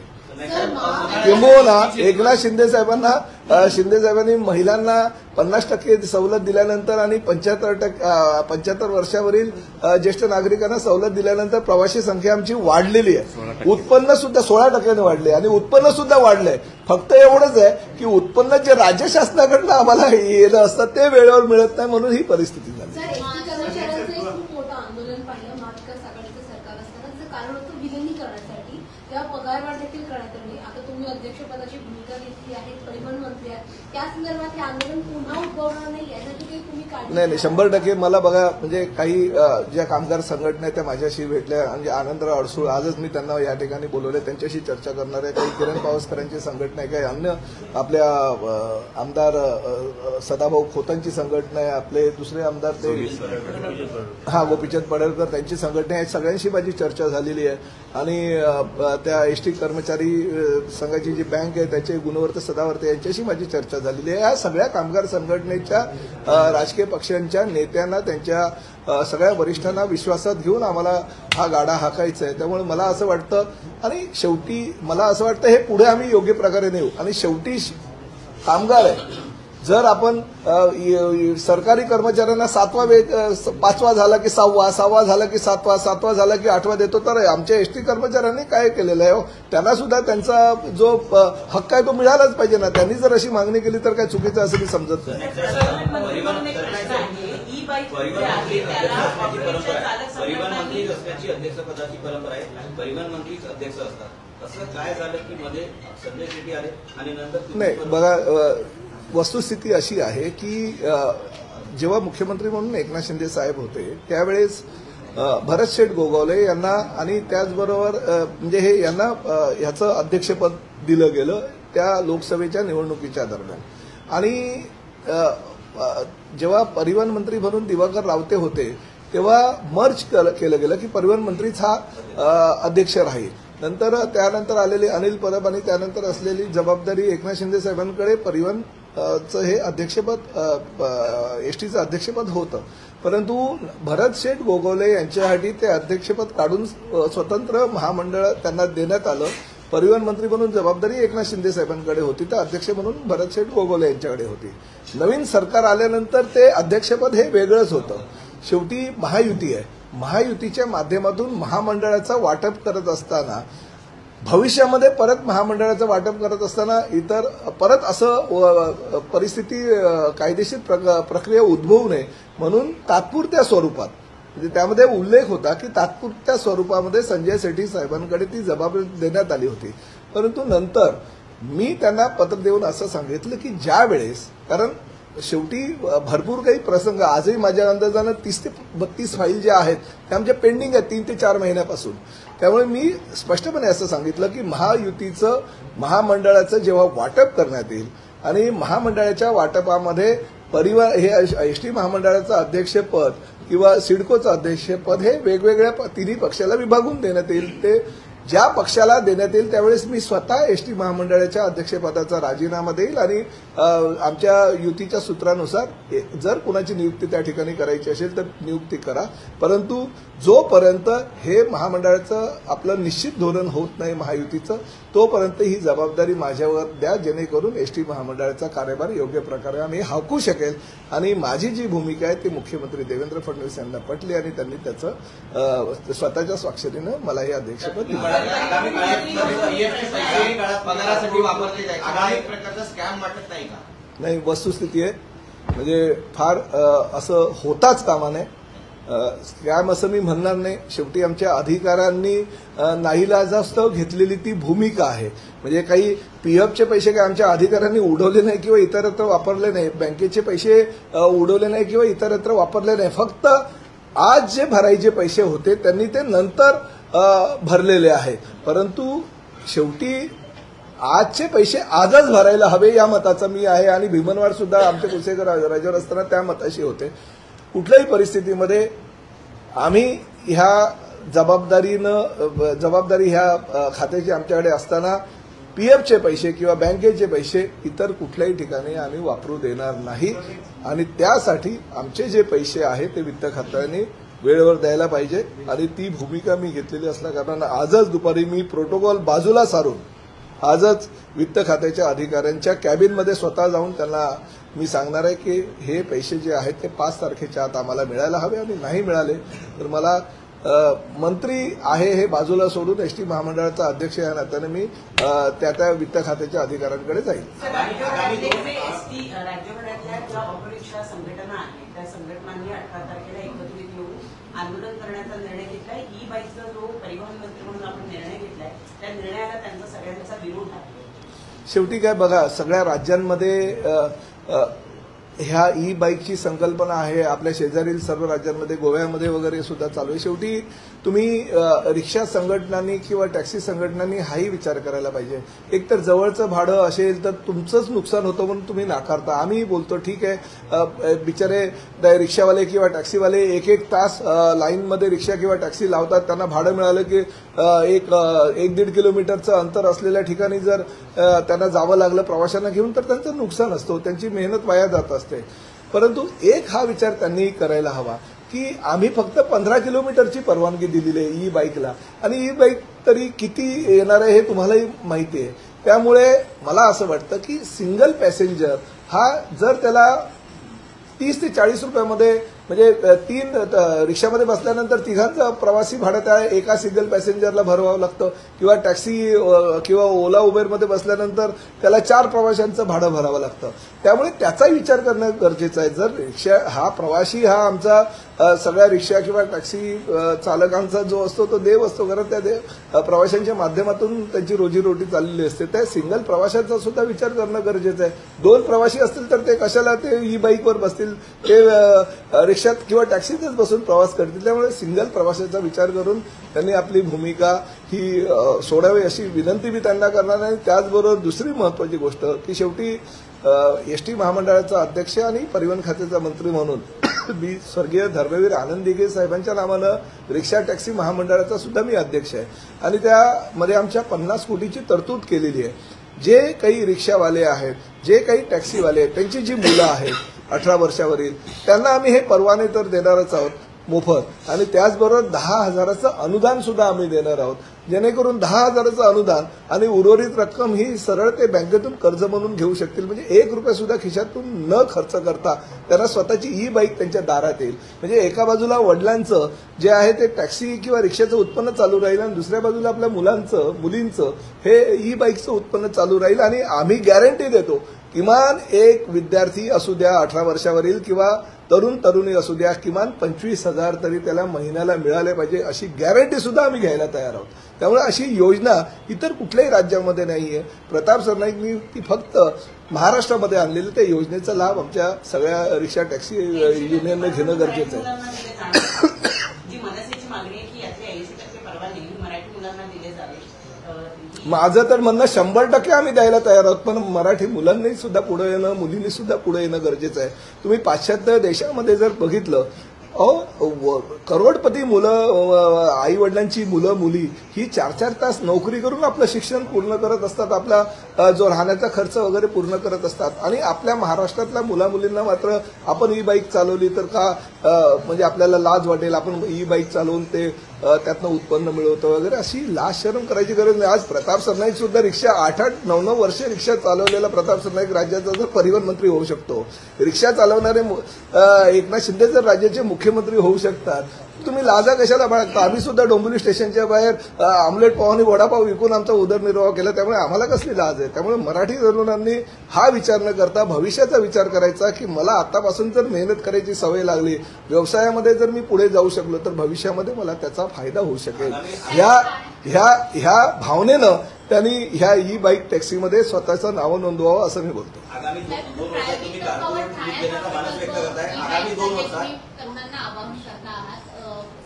किंबहुना एकनाथ शिंदे साहेबांनी महिलांना 50% सवलत दिल्यानंतर आणि 75 वर्षावरील ज्येष्ठ नागरिकांना सवलत दिल्यानंतर प्रवासी संख्या आमची वाढलेली आहे. उत्पन्न सुद्धा 16% वाढले आणि उत्पन्न सुद्धा वाढलंय. फक्त एवढंच आहे की उत्पन्न जे राज्य शासनाकडनं आम्हाला येणं असतं ते वेळेवर मिळत नाही, म्हणून ही परिस्थिती झाली. तेव्हा पगारवाढ देखील करण्यात आली. आता तुम्ही अध्यक्षपदाची भूमिका घेतली आहे, परिवहन मंत्री आहेत, त्या संदर्भात हे आंदोलन पुन्हा उद्भवणार नाही यासाठी काही तुम्ही काळजी? नाही, 100% मला बघा, म्हणजे काही ज्या कामगार संघटना आहेत त्या माझ्याशी भेटल्या, म्हणजे आनंदराव अडसूळ आजच मी त्यांना या ठिकाणी बोलवले, त्यांच्याशी चर्चा करणार आहे. काही किरण पावसकरांची संघटना आहे, काही अन्य आपल्या आमदार सदाभाऊ खोतांची संघटना आहे, आपले दुसरे आमदार ते गोपीचंद पडळकर त्यांची संघटना आहे. सगळ्यांशी माझी चर्चा झालेली आहे आणि त्या एसटी कर्मचारी संघाची जी बँक आहे त्याचे गुणवर्ते सदावर्ते यांच्याशी माझी चर्चा झालेली आहे. या सगळ्या कामगार संघटनेच्या राजकीय पक्षांच्या नेत्यांना, त्यांच्या सगळ्या वरिष्ठांना विश्वासात घेऊन आम्हाला हा गाडा हाकायचा आहे. त्यामुळे मला असं वाटतं आणि शेवटी मला असं वाटतं हे पुढे आम्ही योग्य प्रकारे नेऊ. आणि शेवटी कामगार आहे, जर आपण सरकारी कर्मचाऱ्यांना 5वा झाला की 6वा झाला की 7वा झाला की 8वा देतो, तर आमच्या एसटी कर्मचाऱ्यांनी काय केलेलं आहे, त्यांना सुद्धा त्यांचा जो हक्क आहे तो मिळालाच पाहिजे ना. त्यांनी जर अशी मागणी केली तर काय चुकीचं असं मी समजत नाही. परिवहन मंत्री असल्याची अध्यक्षपदाची परंपरा आहे, परिवहन मंत्रीच अध्यक्ष असतात. असं काय झालं की मध्ये संजय शेट्टी आले आणि नंतर नाही बघा, वस्तुस्थिती अशी आहे की जेव्हा मुख्यमंत्री म्हणून एकनाथ शिंदे साहेब होते त्यावेळेस भरत शेठ गोगावले यांना आणि त्याचबरोबर म्हणजे हे यांना ह्याचं अध्यक्षपद दिलं गेलं त्या लोकसभेच्या निवडणुकीच्या दरम्यान. आणि जेव्हा परिवहन मंत्री म्हणून दिवाकर रावते होते तेव्हा मर्ज केलं गेलं की परिवहन मंत्रीच हा अध्यक्ष राहील. त्यानंतर आलेले अनिल परब आणि त्यानंतर असलेली जबाबदारी एकनाथ शिंदे साहेबांकडे परिवहनचं हे अध्यक्षपद एसटीचं अध्यक्षपद होतं. परंतु भरत शेठ गोगावले यांच्यासाठी ते अध्यक्षपद काढून स्वतंत्र महामंडळ त्यांना देण्यात आलं. परिवहन मंत्री म्हणून जबाबदारी एकनाथ शिंदे साहेबांकडे होती तर अध्यक्ष म्हणून भरत शेठ गोगावले यांच्याकडे होती. नवीन सरकार आल्यानंतर ते अध्यक्षपद हे वेगळंच होतं. शेवटी महायुती आहे, महायुतीच्या माध्यमातून महामंडळाचं वाटप करत असताना भविष्यामध्ये परत महामंडळाचं वाटप करत असताना इतर परत असं परिस्थिती कायदेशीर प्रक्रिया उद्भवू नये म्हणून तात्पुरत्या स्वरूपात म्हणजे त्यामध्ये उल्लेख होता की तात्पुरत्या स्वरूपामध्ये संजय सेठी साहेबांकडे ती जबाबदारी देण्यात आली होती. परंतु नंतर मी त्यांना पत्र देऊन असं सांगितलं की ज्या वेळेस, कारण शेवटी भरपूर काही प्रसंग आजही माझ्या अंदाजानं 30 ते 32 फाईल ज्या आहेत त्या आमच्या पेंडिंग आहेत 3 ते 4 महिन्यापासून. त्यामुळे मी स्पष्टपणे असं सांगितलं की महायुतीचं महामंडळाचं जेव्हा वाटप करण्यात येईल आणि महामंडळाच्या वाटपामध्ये परिवहन हे एसटी महामंडळाचं अध्यक्षपद किंवा सिडकोचं अध्यक्षपद हे वेगवेगळ्या तिन्ही पक्षाला विभागून देण्यात येईल. ते ज्या पक्षाला देण्यात येईल त्यावेळेस मी स्वतः एसटी महामंडळाच्या अध्यक्षपदाचा राजीनामा देईल आणि आमच्या युतीच्या सूत्रानुसार जर कुणाची नियुक्ती त्या ठिकाणी करायची असेल तर नियुक्ती करा. परंतु जोपर्यंत हे महामंडळाचं आपलं निश्चित धोरण होत नाही महायुतीचं तोपर्यंत ही जबाबदारी माझ्यावर द्या जेणेकरून एसटी महामंडळाचा कार्यभार योग्य प्रकारे आम्ही हाकू शकेल. आणि माझी जी भूमिका आहे ती मुख्यमंत्री देवेंद्र फडणवीस यांना पटली आणि त्यांनी त्याचं स्वतःच्या स्वाक्षरीनं मला हे अध्यक्षपद दिलं. पगारासाठी वापरले जायचे आगामी प्रकारचा स्कॅम वाटत नाही का? नाही, वस्तुस्थिती आहे म्हणजे फार असं होताच कामा नये. स्कॅम असं मी म्हणणार नाही. शेवटी आमच्या अधिकाऱ्यांनी नाईलाजास्तव घेतलेली ती भूमिका आहे. म्हणजे काही पीएफचे पैसे काय आमच्या अधिकाऱ्यांनी उडवले नाही किंवा इतरत्र वापरले नाही, बँकेचे पैसे उडवले नाही किंवा इतरत्र वापरले नाही. फक्त आज जे भरायचे पैसे होते त्यांनी ते नंतर भरलेले आहेत. परंतु शेवटी आजचे पैसे आजच भरायला हवे या मताचा मी आहे आणि भीमनवाड सुद्धा आमचे कुलसेकर राज्यावर असताना त्या मताशी होते. कुठल्याही परिस्थितीमध्ये आम्ही ह्या जबाबदारी ह्या खात्याची आमच्याकडे असताना पीएफचे पैसे किंवा बँकेचे पैसे इतर कुठल्याही ठिकाणी आम्ही वापरू देणार नाही. आणि त्यासाठी आमचे जे पैसे आहेत ते वित्त खात्याने वेळेवर द्यायला पाहिजे आणि ती भूमिका मी घेतलेली असल्या कारणानं आजच दुपारी मी प्रोटोकॉल बाजूला सारून आजच वित्त खात्याच्या अधिकाऱ्यांच्या कॅबिनमध्ये स्वतः जाऊन त्यांना मी सांगणार आहे की हे पैसे जे आहेत ते 5 तारखेच्या आत आम्हाला मिळायला हवे आणि नाही मिळाले तर मला मंत्री आहे हे बाजूला सोडून एसटी महामंडळाचा अध्यक्ष या नात्याने मी त्या वित्त खात्याच्या अधिकाऱ्यांकडे जाईल. एसटी राज्यभरातल्या ज्या ऑटोरिक्षा संघटना आहेत त्या संघटनांनी 18 तारखेला एकत्रित येऊन आंदोलन करण्याचा निर्णय घेतलाय. ई बाईकचा जो परिवहन मंत्री म्हणून आपण निर्णय घेतलाय त्या निर्णयाला त्यांचा सगळ्यांचा विरोध आहे. शेवटी काय बघा, सगळ्या राज्यांमध्ये ह्या ई बाईकची संकल्पना आहे. आपल्या शेजारील सर्व राज्यांमध्ये गोव्यामध्ये वगैरे सुद्धा चालू आहे. शेवटी तुम्ही रिक्षा संघटनांनी किंवा टॅक्सी संघटनांनी हाही विचार करायला पाहिजे. एकतर जवळचं भाडं असेल तर तुमचंच नुकसान होतं म्हणून तुम्ही नाकारता. आम्ही बोलतो ठीक आहे, बिचारे रिक्षावाले किंवा टॅक्सीवाले एक तास लाईनमध्ये रिक्षा किंवा टॅक्सी लावतात. त्यांना भाडं मिळालं की 1-1.5 किलोमीटरचं अंतर असलेल्या ठिकाणी जर त्यांना जावं लागलं प्रवाशांना घेऊन तर त्यांचं नुकसान असतं, त्यांची मेहनत वाया जात असते. परंतु एक हा विचार त्यांनी करायला हवा की आम्ही फक्त 15 किलोमीटरची परवानगी दिलेली आहे ई बाईकला आणि ई बाईक तरी किती येणार आहे हे तुम्हालाही माहिती आहे. त्यामुळे मला असं वाटतं की सिंगल पॅसेंजर हा जर त्याला 30 ते 40 रुपयामध्ये म्हणजे 3 रिक्षामध्ये बसल्यानंतर तिघांचं प्रवासी भाडं त्या एका सिंगल पॅसेंजरला भरवावं लागतं, किंवा टॅक्सी किंवा ओला उबेरमध्ये बसल्यानंतर त्याला 4 प्रवाशांचं भाडं भरावं लागतं. त्यामुळे त्याचा विचार करणं गरजेचं आहे. जर रिक्षा हा प्रवासी हा आमचा सगळ्या रिक्षा किंवा टॅक्सी चालकांचा जो असतो तो देव असतो, कारण त्या प्रवाशांच्या माध्यमातून त्यांची रोजीरोटी चाललेली असते. त्या सिंगल प्रवाशांचा सुद्धा विचार करणं गरजेचं आहे. 2 प्रवासी असतील तर ते कशाला ते ई बाईकवर बसतील, ते रिक्षात किंवा टॅक्सीतच बसून प्रवास करतील. त्यामुळे सिंगल प्रवाशाचा विचार करून त्यांनी आपली भूमिका ही सोडावी अशी विनंती मी त्यांना करणार आहे. त्याचबरोबर दुसरी महत्वाची गोष्ट की शेवटी एसटी महामंडळाचा अध्यक्ष आणि परिवहन खात्याचा मंत्री म्हणून मी स्वर्गीय धर्मवीर आनंद दिघे साहेबांच्या नावानं रिक्षा टॅक्सी महामंडळाचा सुद्धा मी अध्यक्ष आहे, आणि त्यामध्ये आमच्या 50 कोटीची तरतूद केलेली आहे. जे काही रिक्षावाले आहेत, जे काही टॅक्सीवाले आहेत, त्यांची जी मुलं आहेत 18 वर्षावरील, त्यांना आम्ही हे परवाने तर देणारच आहोत मोफत, आणि त्याचबरोबर 10,000चं अनुदान सुद्धा आम्ही देणार आहोत, जेणेकरून 10,000चं अनुदान आणि उर्वरित रक्कम ही सरळ ते बँकेतून कर्ज म्हणून घेऊ शकतील. म्हणजे 1 रुपया सुद्धा खिशातून न खर्च करता त्यांना स्वतःची ई बाईक त्यांच्या दारात येईल. म्हणजे एका बाजूला वडिलांचं जे आहे ते टॅक्सी किंवा रिक्षाचं उत्पन्न चालू राहील, आणि दुसऱ्या बाजूला आपल्या मुलींचं हे ई बाईकचं उत्पन्न चालू राहील. आणि आम्ही गॅरंटी देतो, किमान एक विद्यार्थी असू द्या 18 वर्षावरील किंवा तरुणी असू द्या, किमान 25,000 तरी त्याला महिन्याला मिळाले पाहिजे अशी गॅरंटी सुद्धा आम्ही घ्यायला तयार आहोत. त्यामुळे अशी योजना इतर कुठल्याही राज्यामध्ये नाहीये. प्रताप सरनाईकनी ती फक्त महाराष्ट्रामध्ये आणलेली, त्या योजनेचा लाभ आमच्या सगळ्या रिक्षा टॅक्सी युनियनने घेणं गरजेचं आहे. जी मनसेची मागणी आहे की यातले 80% परवाने मराठी मुलांना दिले जावे. माझं तर म्हणणं 100% आम्ही द्यायला तयार आहोत, पण मराठी मुलांनी सुद्धा पुढे येणं, मुलींनी सुद्धा पुढे येणं गरजेचं आहे. तुम्ही पाश्चात्य देशामध्ये जर बघितलं, करोडपती मुलं, आई वडिलांची मुलं मुली ही 4-4 तास नोकरी करून आपलं शिक्षण पूर्ण करत असतात, आपला जो राहण्याचा खर्च वगैरे पूर्ण करत असतात, आणि आपल्या महाराष्ट्रातल्या मुलामुलींना मात्र आपण ई बाईक चालवली तर का म्हणजे आपल्याला लाज वाटेल, आपण ई बाईक चालवून ते त्यातनं उत्पन्न मिळवतं वगैरे, अशी लाज शरम करायची गरज नाही. आज प्रताप सरनाईक सुद्धा रिक्षा 8-8, 9-9 वर्षे रिक्षा चालवलेला प्रताप सरनाईक राज्याचा जर परिवहन मंत्री होऊ शकतो, रिक्षा चालवणारे एकनाथ शिंदे जर राज्याचे मुख्यमंत्री होऊ शकतात, तुम्ही लाजा कशाला बाळगता? आम्ही सुद्धा डोंबिवली स्टेशनच्या बाहेर आमलेट पाव आणि वडापाव विकून आमचा उदरनिर्वाह केला, त्यामुळे आम्हाला कसली लाज आहे? त्यामुळे मराठी तरुणांनी हा विचार न करता भविष्याचा विचार करायचा की मला आतापासून जर मेहनत करायची सवय लागली, व्यवसायामध्ये जर मी पुढे जाऊ शकलो तर भविष्यामध्ये मला त्याचा फायदा होऊ शकेल. ह्या भावनेनं त्यांनी ह्या ई बाईक टॅक्सीमध्ये स्वतःचं नाव नोंदवावं असं मी बोलतो. आगामी 2 वर्षात तुम्ही कार्पोरेट लीग देण्याचा मानस व्यक्त करताय. आगामी 2 वर्षात तरुणांना आवाहन करता आहात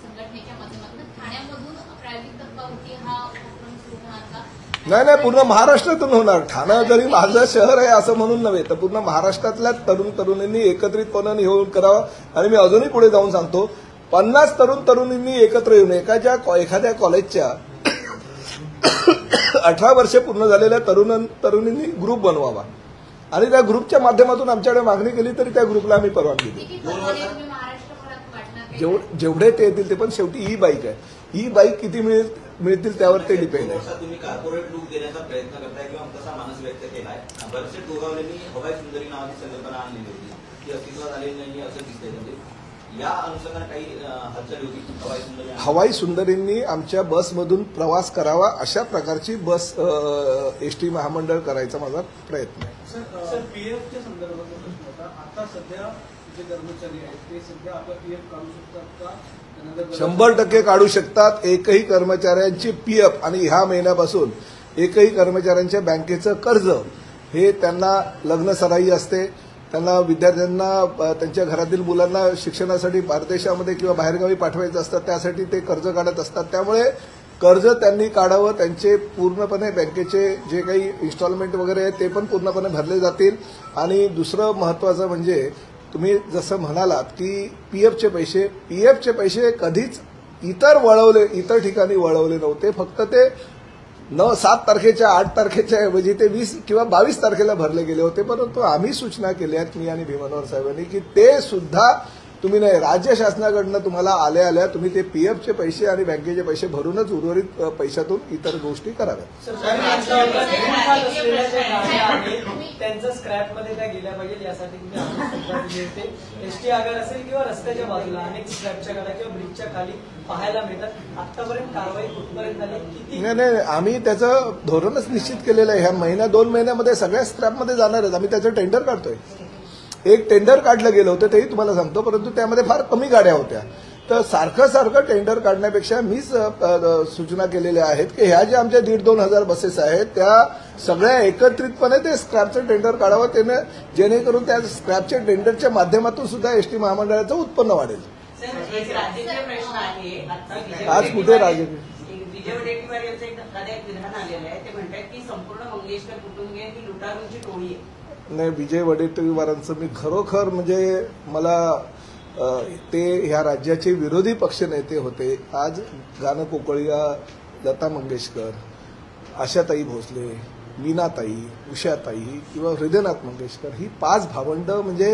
संघटनेच्या माध्यमातून, ठाण्यामधून प्रायव्हेट तत्वावरती हा उपक्रम सुरू होणार का? नाही, पूर्ण महाराष्ट्रातून होणार. ठाणं जरी माझं शहर आहे असं म्हणून नव्हे, तर पूर्ण महाराष्ट्रातल्या तरुणींनी एकत्रितपणे येऊन करावं. आणि मी अजूनही पुढे जाऊन सांगतो, 50 तरुणींनी एकत्र येऊन एखाद्या कॉलेजच्या 18 वर्षे पूर्ण झालेल्या तरुणींनी ग्रुप बनवावा, आणि त्या ग्रुपच्या माध्यमातून आमच्याकडे मागणी केली तरी त्या ग्रुपला आम्ही परवानगी देऊ. जेवढे ते येतील ते, पण शेवटी ई बाईक आहे. ई बाईक किती मिळतील त्यावर ते डिपेंड आहे. तुम्ही कार्पोरेट लूक देण्याचा प्रयत्न करताय किंवा तसा मानस व्यक्त केलाय. बरेचसे टोगावलेंनी हवाई सुंदरी नावाची संकल्पना आणलेली होती, ती अस्तित्वात आलेली नाही असं दिसतंय. म्हणजे या अनुषंगाने काही हालचाल होती? हवाई सुंदरींनी आमच्या बसमधून प्रवास करावा अशा प्रकारची बस एसटी महामंडळ करायचा माझा प्रयत्न आहे. सर, पीएफच्या संदर्भात प्रश्न होता. आता सध्या जे कर्मचारी आहेत ते सध्या आपला पीएफ काढू शकतात का? 100% काढू शकतात. एकही कर्मचाऱ्यांची पीएफ आणि ह्या महिन्यापासून एकही कर्मचाऱ्यांच्या बँकेचं कर्ज हे त्यांना लग्नसराई असते, त्यांना विद्यार्थ्यांना त्यांच्या घरातील मुलांना शिक्षणासाठी परदेशामध्ये किंवा बाहेरगावी पाठवायचं असतं, त्यासाठी ते कर्ज काढत असतात. त्यामुळे कर्ज त्यांनी काढावं, त्यांचे पूर्णपणे बँकेचे जे काही इन्स्टॉलमेंट वगैरे आहे ते पण पूर्णपणे भरले जातील. आणि दुसरं महत्वाचं म्हणजे तुम्ही जसं म्हणालात की पीएफचे पैसे कधीच इतर ठिकाणी वळवले नव्हते. फक्त ते 7 तारखेच्या 8 तारखेच्या ऐवजी ते 20 किंवा 22 तारखेला भरले गेले होते. परंतु आम्ही सूचना केल्या आहेत, मी आणि भीमनवर साहेबांनी, की ते सुद्धा तुम्ही नाही, राज्य शासनाकडनं तुम्हाला आल्या तुम्ही ते पीएफचे पैसे आणि बँकेचे पैसे भरूनच उर्वरित पैशातून इतर गोष्टी कराव्यात. त्यांचं स्क्रॅपमध्ये त्या गेल्या पाहिजे यासाठी तुम्ही एसटी आगार असेल किंवा रस्त्याच्या बाजूला अनेक स्क्रॅपच्या गाड्या किंवा ब्रिजच्या खाली पाहायला मिळतात. आतापर्यंत कारवाई कुठपर्यंत झाली, किती? नाही, आम्ही त्याचं धोरणच निश्चित केलेलं आहे. ह्या महिना 2 महिन्यामध्ये सगळ्या स्क्रॅपमध्ये जाणारच. आम्ही त्याचं टेंडर काढतोय. एक टेंडर काढलं गेलं होतं तेही तुम्हाला सांगतो, परंतु त्यामध्ये फार कमी गाड्या होत्या. तर सारखं टेंडर काढण्यापेक्षा मीच सूचना केलेल्या आहेत की ह्या ज्या आमच्या 1,500-2 हजार बसेस आहेत त्या सगळ्या एकत्रितपणे ते स्क्रॅपचं टेंडर काढावं, त्याने जेणेकरून त्या स्क्रॅपच्या टेंडरच्या माध्यमातून सुद्धा एसटी महामंडळाचं उत्पन्न वाढेल. एक राजकीय प्रश्न आहे. आज कुठे राजकीय? विजय वडेट्टीवार यांचं एक धक्कादायक विधान आलेलं आहे. ते म्हणतात की संपूर्ण मंगेशकर कुटुंबीय ही लुटारूंची टोळी आहे. नाही, विजय वडेट्टीवारांचं मी खरोखर म्हणजे मला ते ह्या राज्याचे विरोधी पक्षनेते होते. आज गाणं कोकळीया, लता मंगेशकर, आशाताई भोसले, मीनाताई, उषाताई किंवा हृदयनाथ मंगेशकर ही 5 भावंड म्हणजे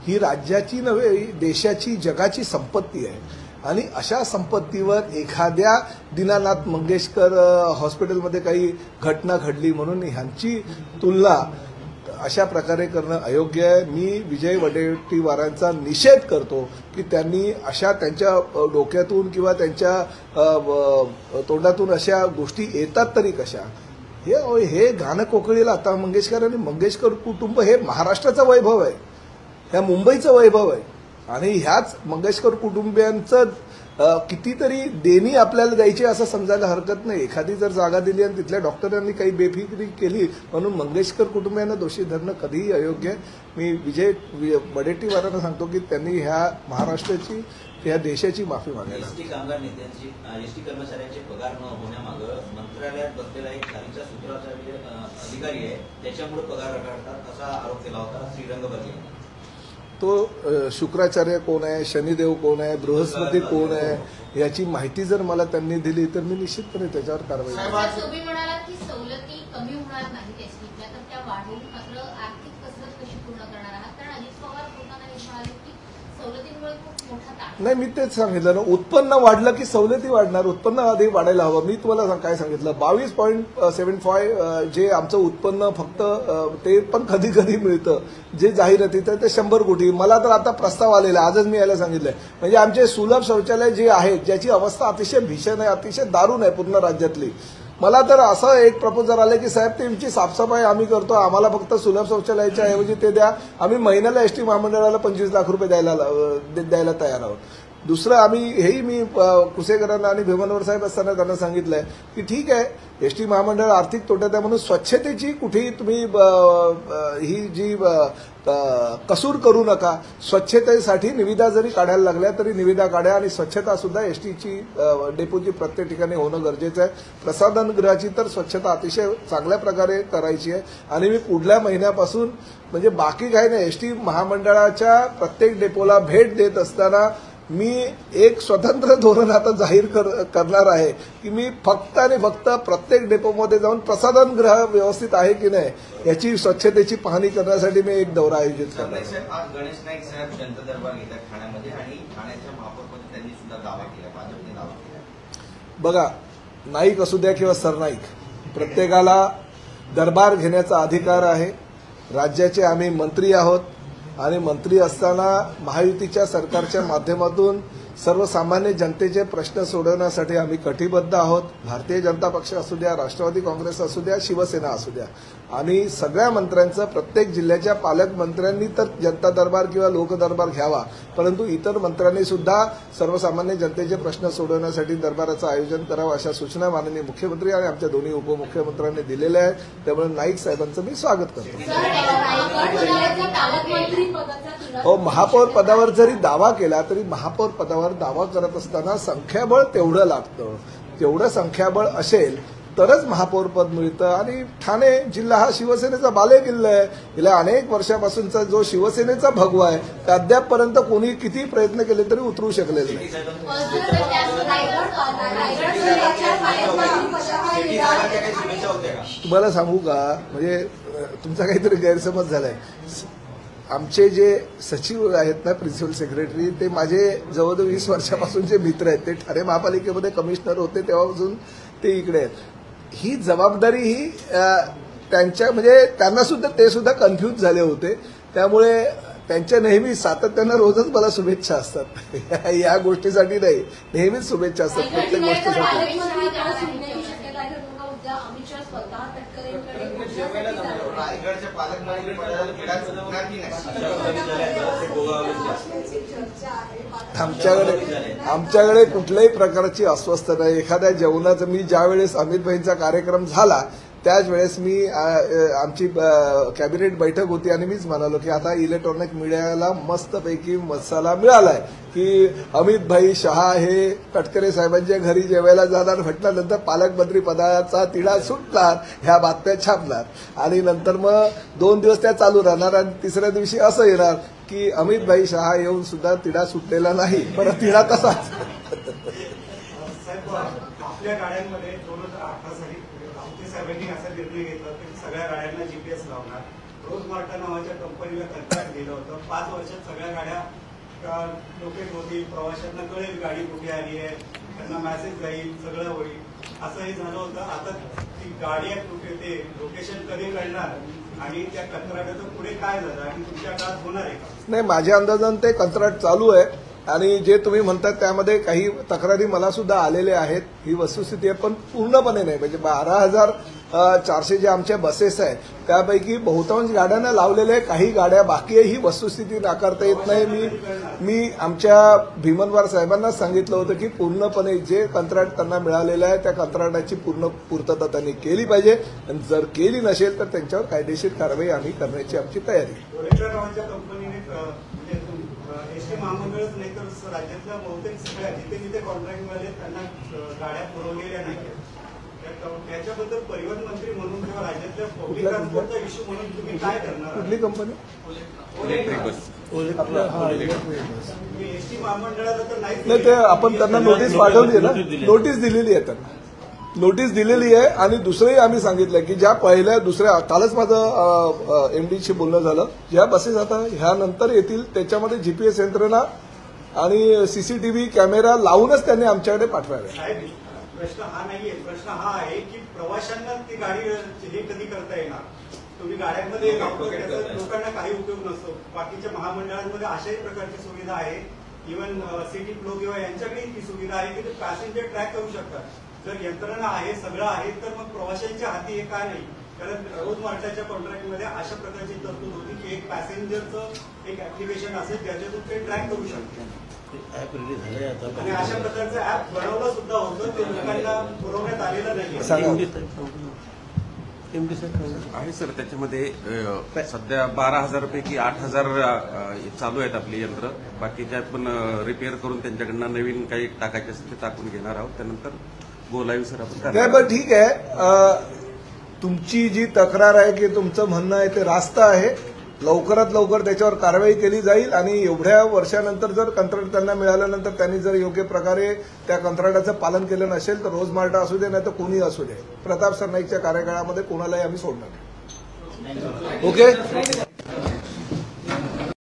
ही राज्याची नव्हे, ही देशाची, जगाची संपत्ती आहे. आणि अशा संपत्तीवर एखाद्या दीनानाथ मंगेशकर हॉस्पिटलमध्ये काही घटना घडली म्हणून ह्यांची तुलना अशा प्रकारे करणं अयोग्य आहे. मी विजय वडेट्टीवारांचा निषेध करतो की त्यांनी अशा त्यांच्या डोक्यातून किंवा त्यांच्या तोंडातून अशा गोष्टी येतात तरी कशा. हे गाणं कोकळीला लता मंगेशकर आणि मंगेशकर कुटुंब हे महाराष्ट्राचं वैभव आहे, ह्या मुंबईचं वैभव आहे. आणि ह्याच मंगेशकर कुटुंबियांचं कितीतरी देणी आपल्याला द्यायची असं समजायला हरकत नाही. एखादी जर जागा दिली आणि तिथल्या डॉक्टरांनी काही बेफिकिरी केली म्हणून मंगेशकर कुटुंबियांना दोषी धरणं कधीही अयोग्य आहे. मी विजय वडेट्टीवारांना सांगतो की त्यांनी ह्या महाराष्ट्राची, ह्या देशाची माफी मागायला. एसटी कामगार नेत्यांची, एसटी कर्मचाऱ्यांचे पगार न होण्यामागं मंत्रालयात बसलेला एक खालीचा सूत्राचार्य अधिकारी आहे, त्याच्यामुळे पगार रखडतात असा आरोप केला होता श्रीरंग बर्गे यांनी. तो शुक्राचार्य कोण आहे, शनिदेव कोण आहे, बृहस्पती कोण आहे याची माहिती जर मला त्यांनी दिली तर मी निश्चितपणे त्याच्यावर कारवाई करेन. तुम्ही म्हणालात की सवलती कमी होणार नाहीत एसटीतल्या, तर त्या वाढवून मात्र आर्थिक कसरत कशी पूर्ण करणार आहात? कारण अजित पवार बोलताना हे म्हणाले की सवलतींमुळे खूप मोठा ताण. नाही, मी तेच सांगितलं ना, उत्पन्न वाढलं की सवलती वाढणार. उत्पन्न आधी वाढायला हवं. मी तुम्हाला काय सांगितलं, 22.75 जे आमचं उत्पन्न फक्त ते पण कधी कधी मिळतं जे जाहिरातीत आहे ते 100 कोटी. मला तर आता प्रस्ताव आलेला, आजच मी यायला सांगितलंय. म्हणजे आमचे सुलभ शौचालय जे आहेत ज्याची अवस्था अतिशय भीषण आहे, अतिशय दारुण आहे पूर्ण राज्यातली. मला तर असं एक प्रपोजल आलं की साहेब तुमची साफसफाई आम्ही करतो, आम्हाला फक्त सुलभ शौचालयाच्या ऐवजी ते द्या. आम्ही महिन्याला एसटी महामंडळाला 25 लाख रुपये द्यायला तयार आहोत. दुसरं हेही मी कुसेकरांना आणि भीमनवर साहेब असताना त्यांना सांगितलंय की ठीक आहे एसटी महामंडळ आर्थिक तोट्यात आहे म्हणून स्वच्छतेची कुठेही तुम्ही ही जी कसूर करू नका. स्वच्छतेसाठी निविदा जरी काढायला लागल्या तरी निविदा काढा आणि स्वच्छता सुद्धा एसटीची डेपोची प्रत्येक ठिकाणी होणं गरजेचं आहे. प्रसाधनगृहाची तर स्वच्छता अतिशय चांगल्या प्रकारे करायची आहे. आणि मी पुढल्या महिन्यापासून म्हणजे बाकी काही नाही, एसटी महामंडळाच्या प्रत्येक डेपोला भेट देत असताना मी एक स्वतंत्र धोरण आता जाहीर करणार आहे की मी फक्त आणि फक्त प्रत्येक डेपोमध्ये जाऊन प्रसाधनगृह व्यवस्थित आहे की नाही याची स्वच्छतेची पाहणी करण्यासाठी मी एक दौरा आयोजित करणार आहे. आज गणेश नाईक साहेब जनता दरबार घेतात ठाण्यामध्ये आणि ठाण्याच्या महापौरपदी त्यांनी सुद्धा दावा केला, भाजपने दावा केला. बघा, नाईक असू द्या किंवा सरनाईक, प्रत्येकाला दरबार घेण्याचा अधिकार आहे. राज्याचे आम्ही मंत्री आहोत आणि मंत्री असताना महायुतीच्या सरकारच्या माध्यमातून सर्वसामान्य जनतेचे प्रश्न सोडवण्यासाठी आम्ही कटिबद्ध आहोत. भारतीय जनता पक्ष असू द्या, राष्ट्रवादी काँग्रेस असू द्या, शिवसेना असू द्या, आम्ही सगळ्या मंत्र्यांचं, प्रत्येक जिल्ह्याच्या पालकमंत्र्यांनी तर जनता दरबार किंवा लोकदरबार घ्यावा, परंतु इतर मंत्र्यांनी सुद्धा सर्वसामान्य जनतेचे प्रश्न सोडवण्यासाठी दरबाराचं आयोजन करावं अशा सूचना माननीय मुख्यमंत्री आणि आमच्या दोन्ही उपमुख्यमंत्र्यांनी दिलेल्या आहेत. त्यामुळे नाईक साहेबांचं मी स्वागत करतो. हो, महापौर पदावर जरी दावा केला तरी महापौर पदावर दावा करत असताना संख्याबळ तेवढं लागतं. तेवढं संख्याबळ असेल तरच महापौर पद मिळतं. आणि ठाणे जिल्हा हा शिवसेनेचा बालेकिल्ला आहे. गेल्या अनेक वर्षापासूनचा जो शिवसेनेचा भगवा आहे त्या अद्यापपर्यंत कोणी किती प्रयत्न केले तरी उतरू शकलेले नाही. तुम्हाला सांगू का, म्हणजे तुमचा काहीतरी गैरसमज झालाय. आमचे जे सचिव आहेत ना, प्रिन्सिपल सेक्रेटरी, ते माझे जवळजवळ 20 वर्षापासूनचे मित्र आहेत. ते ठाणे महापालिकेमध्ये कमिशनर होते तेव्हापासून ते इकडे आहेत. ही जबाबदारी ही त्यांच्या म्हणजे त्यांना सुद्धा ते सुद्धा कन्फ्यूज झाले होते. त्यामुळे त्यांच्या नेहमी सातत्यानं रोजच मला शुभेच्छा असतात. या गोष्टीसाठी नाही, नेहमीच शुभेच्छा असतात प्रत्येक गोष्टीसाठी. रायगडच्या पालकमंत्री आमच्याकडे कुठल्याही प्रकारची अस्वस्थ नाही. एखाद्या जेवणाचं मी ज्यावेळेस अमित भाईंचा कार्यक्रम झाला त्याच वेळेस मी आमची कॅबिनेट बैठक होती आणि मीच म्हणालो की आता इलेक्ट्रॉनिक मीडियाला मस्तपैकी मसाला मिळालाय की अमित भाई शहा हे तटकरे साहेबांच्या घरी जेवायला जाणार, म्हटल्यानंतर पालकमंत्री पदाचा तिढा सुटणार, ह्या बातम्या छापणार आणि नंतर मग 2 दिवस त्या चालू राहणार आणि तिसऱ्या दिवशी असं येणार की अमित भाई शहा येऊन सुद्धा तिढा सुटलेला नाही, परत तिढा तसाच. आपल्या गाड्यांमध्ये 2018 साली साहेबांनी असा निर्णय घेतला की सगळ्या गाड्यांना जीपीएस लावणार. रोज मार्टा नावाच्या कंपनीला कंत्राट दिलं होतं. 5 वर्षात सगळ्या गाड्या लोकेट होतील, प्रवाशांना कळेल गाडी कुठे आली आहे, त्यांना मेसेज जाईल, सगळं होईल, असं हे झालं होतं. आता ती गाडी कुठे, ते लोकेशन कधी कळणार आणि त्या कंत्राटाचं पुढे काय झालं आणि तुमच्या काळात होणार आहे का? नाही, माझ्या अंदाजानं ते कंत्राट चालू आहे आणि जे तुम्ही म्हणतात त्यामध्ये काही तक्रारी मला सुद्धा आलेल्या आहेत. ही वस्तुस्थिती आहे, पण पूर्णपणे नाही. म्हणजे 12,400 जे आमच्या बसेस आहेत त्यापैकी बहुतांश गाड्यांना लावलेल्या आहे, काही गाड्या बाकी आहे. ही वस्तुस्थिती नाकारता येत नाही. मी आमच्या भीमनवार साहेबांना सांगितलं होतं की पूर्णपणे जे कंत्राट त्यांना मिळालेलं आहे त्या कंत्राटाची पूर्ण पूर्तता त्यांनी केली पाहिजे आणि जर केली नसेल तर त्यांच्यावर कायदेशीर कारवाई आम्ही करण्याची आमची तयारी आहे. एसटी महामंडळच नाही तर राज्यातल्या बहुतेक सगळ्या जिथे जिथे कॉन्ट्रॅक्ट मिळाले त्यांना गाड्या पुरवलेल्या नाहीत. त्याच्याबद्दल परिवहन मंत्री म्हणून किंवा राज्यातल्या पब्लिक ट्रान्सपोर्टचा इश्यू म्हणून तुम्ही काय करणार? कुठली कंपनी? एसटी महामंडळाला तर नाही, ते आपण त्यांना नोटीस पाठवली ना, नोटीस दिलेली आहे त्यांना, नोटीस दिलेली आहे. आणि दुसरंही आम्ही सांगितलं की ज्या पहिल्या दुसऱ्या, कालच माझं एमडीशी बोलणं झालं, ज्या बसेस आता ह्यानंतर येतील त्याच्यामध्ये जीपीएस यंत्रणा आणि सीसीटीव्ही कॅमेरा लावूनच त्यांनी आमच्याकडे पाठवायला. प्रश्न हा नाहीये, प्रश्न हा आहे की प्रवाशांना ती गाडी हे कधी करता येणार? तुम्ही गाड्यांमध्ये लोकांना काही उपयोग नसतो. बाकीच्या महामंडळांमध्ये अशाही प्रकारची सुविधा आहे. इव्हन सिटी फ्लो किंवा यांच्याकडे ती सुविधा आहे की ते पॅसेंजर ट्रॅक करू शकतात. जर यंत्रणा आहे, सगळं आहे, तर मग प्रवाशांच्या हाती हे का नाही? कारण रोज मार्टाच्या कॉन्ट्रॅक्टमध्ये अशा प्रकारची तरतूद होती की एक पॅसेंजरचं एक ऍप्लिकेशन असेल ज्याच्यातून ते ट्रॅक करू शकते आणि अशा प्रकारचं ऍप बनवलं सुद्धा होतं, ते लोकांना पुरवण्यात आलेलं नाही. आहे सर, त्याच्यामध्ये सध्या 12,000 पैकी 8,000 चालू आहेत आपली यंत्र. बाकीचे आपण रिपेअर करून त्यांच्याकडनं नवीन काही टाकायचे असेल ते टाकून घेणार आहोत. त्यानंतर बोलावी सर आपण. नाही, बरं ठीक आहे. तुमची जी तक्रार आहे की तुमचं म्हणणं आहे ते रास्त आहे. लवकरात लवकर त्याच्यावर कारवाई केली जाईल आणि एवढ्या वर्षानंतर जर कंत्राट त्यांना मिळाल्यानंतर त्यांनी जर योग्य प्रकारे त्या कंत्राटाचं पालन केलं नसेल तर रोज मार्टा असू दे नाही तर कोणी असू दे, प्रताप सरनाईकच्या कार्यकाळामध्ये कोणालाही आम्ही सोडणार नाही. ओके.